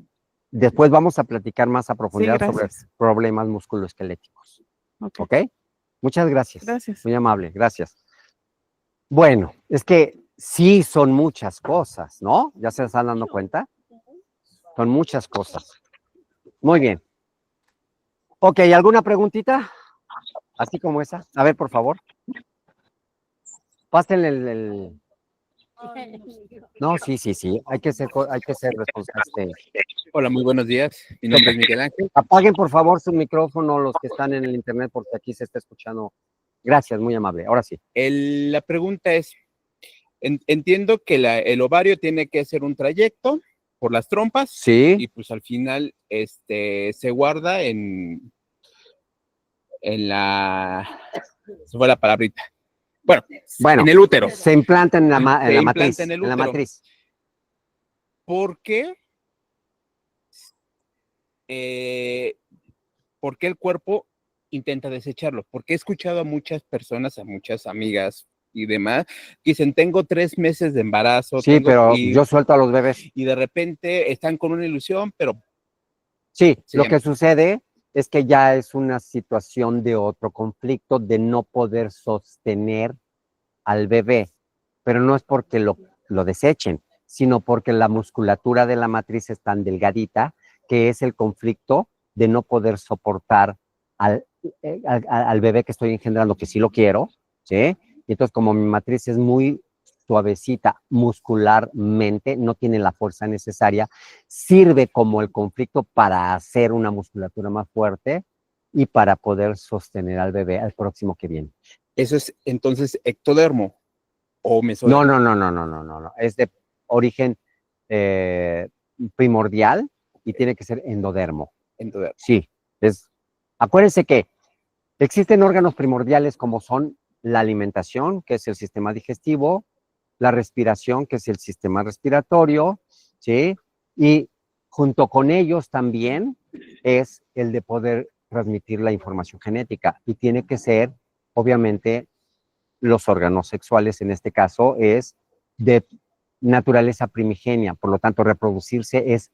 después vamos a platicar más a sí, profundidad sobre gracias. problemas musculoesqueléticos. Ok, ¿Ok? Muchas gracias. gracias. Muy amable, gracias. Bueno, es que sí son muchas cosas, ¿no? ¿Ya se están dando cuenta? Son muchas cosas. Muy bien. Ok, ¿alguna preguntita? Así como esa. A ver, por favor. Pásenle el... No, sí, sí, sí. Hay que ser responsable. Hola, muy buenos días. Mi nombre es Miguel Ángel. Apaguen, por favor, su micrófono los que están en el internet, porque aquí se está escuchando. Gracias, muy amable. Ahora sí. La pregunta es, entiendo que el ovario tiene que hacer un trayecto por las trompas Sí. y pues al final se guarda en la... Se fue la palabrita. Bueno, en el útero. Se implanta en la Se matriz. implanta en el En la útero. matriz. ¿Por qué? ¿Por qué el cuerpo intenta desecharlo? Porque he escuchado a muchas personas, a muchas amigas y demás, que dicen, tengo 3 meses de embarazo. Sí, pero yo suelto a los bebés. Y de repente están con una ilusión, pero... Sí, lo que sucede es que ya es una situación de otro conflicto, de no poder sostener al bebé, pero no es porque lo desechen, sino porque la musculatura de la matriz es tan delgadita que es el conflicto de no poder soportar al bebé que estoy engendrando, que sí lo quiero, ¿sí? Y entonces como mi matriz es muy suavecita muscularmente, no tiene la fuerza necesaria, sirve como el conflicto para hacer una musculatura más fuerte y para poder sostener al bebé al próximo que viene. Eso es entonces ectodermo o mesodermo. No. Es de origen primordial y tiene que ser endodermo. Endodermo. Sí, acuérdense que existen órganos primordiales como son la alimentación, que es el sistema digestivo, la respiración, que es el sistema respiratorio, ¿sí? Y junto con ellos también es el de poder transmitir la información genética y tiene que ser, obviamente, los órganos sexuales, en este caso, es de naturaleza primigenia, por lo tanto, reproducirse es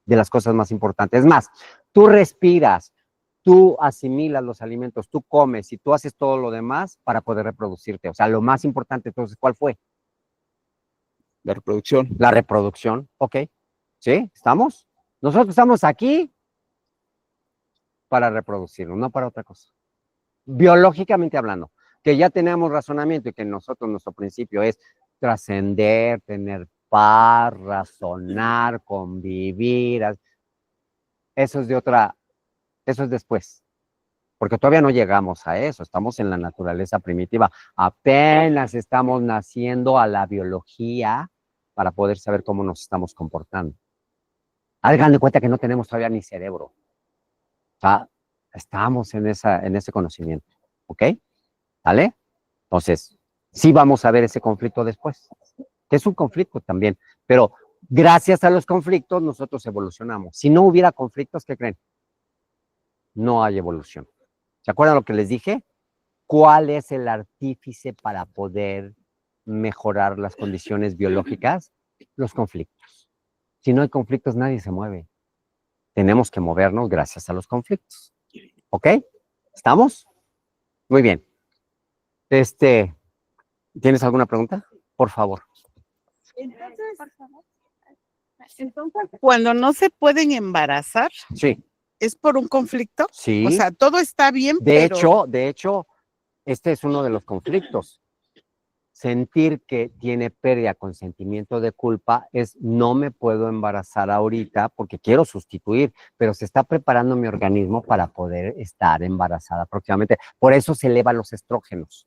de las cosas más importantes. Es más, tú respiras, tú asimilas los alimentos, tú comes y tú haces todo lo demás para poder reproducirte. O sea, lo más importante, entonces, ¿cuál fue? La reproducción. La reproducción, ok. ¿Sí? ¿Estamos? Nosotros estamos aquí para reproducirnos, no para otra cosa. Biológicamente hablando, que ya tenemos razonamiento y que nosotros, nuestro principio es trascender, tener paz, razonar, convivir. Eso es después, porque todavía no llegamos a eso, estamos en la naturaleza primitiva, apenas estamos naciendo a la biología para poder saber cómo nos estamos comportando. Hagan de cuenta que no tenemos todavía ni cerebro. O sea, estamos en ese conocimiento, ¿ok? ¿Vale? Entonces, sí vamos a ver ese conflicto después, que es un conflicto también, pero gracias a los conflictos nosotros evolucionamos. Si no hubiera conflictos, ¿qué creen? No hay evolución. ¿Se acuerdan lo que les dije? ¿Cuál es el artífice para poder mejorar las condiciones biológicas? Los conflictos. Si no hay conflictos, nadie se mueve. Tenemos que movernos gracias a los conflictos. ¿Ok? ¿Estamos? Muy bien. ¿Tienes alguna pregunta? Por favor. Entonces, Entonces, cuando no se pueden embarazar, Sí, ¿es por un conflicto? sí. O sea, todo está bien, De pero hecho, este es uno de los conflictos. Sentir que tiene pérdida con sentimiento de culpa es no me puedo embarazar ahorita porque quiero sustituir, pero se está preparando mi organismo para poder estar embarazada próximamente. Por eso se elevan los estrógenos.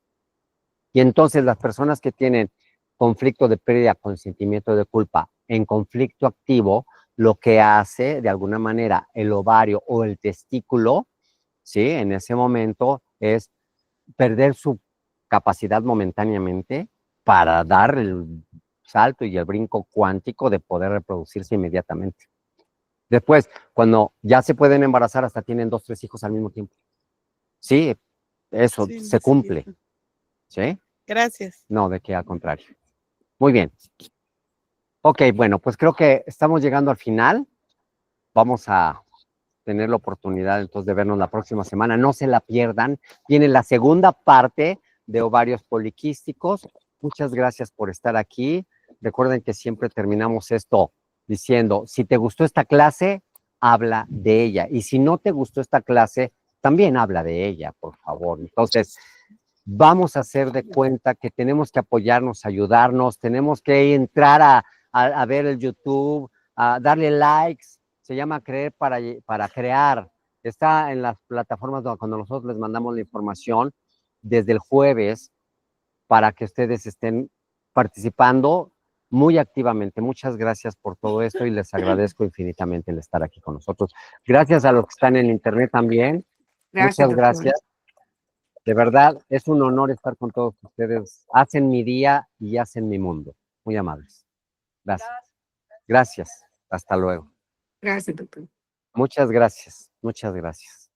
Y entonces las personas que tienen conflicto de pérdida con sentimiento de culpa en conflicto activo, lo que hace de alguna manera el ovario o el testículo, ¿sí? En ese momento es perder su capacidad momentáneamente para dar el salto y el brinco cuántico de poder reproducirse inmediatamente. Después, cuando ya se pueden embarazar, hasta tienen 2, 3 hijos al mismo tiempo. Sí, eso sí, se cumple. sí. ¿Sí? Gracias. No, de qué, al contrario. Muy bien. Ok, bueno, pues creo que estamos llegando al final. Vamos a tener la oportunidad entonces de vernos la próxima semana. No se la pierdan. Viene la segunda parte de ovarios poliquísticos. Muchas gracias por estar aquí. Recuerden que siempre terminamos esto diciendo, si te gustó esta clase, habla de ella. Y si no te gustó esta clase, también habla de ella, por favor. Entonces, vamos a hacer de cuenta que tenemos que apoyarnos, ayudarnos, tenemos que entrar a ver el YouTube, a darle likes. Se llama Creer para Crear. Está en las plataformas donde cuando nosotros les mandamos la información desde el jueves para que ustedes estén participando muy activamente. Muchas gracias por todo esto y les agradezco infinitamente el estar aquí con nosotros. Gracias a los que están en internet también. Gracias, Muchas doctor. gracias. De verdad, es un honor estar con todos ustedes. Hacen mi día y hacen mi mundo. Muy amables. Gracias. Gracias. Hasta luego. Gracias, doctor. Muchas gracias. Muchas gracias.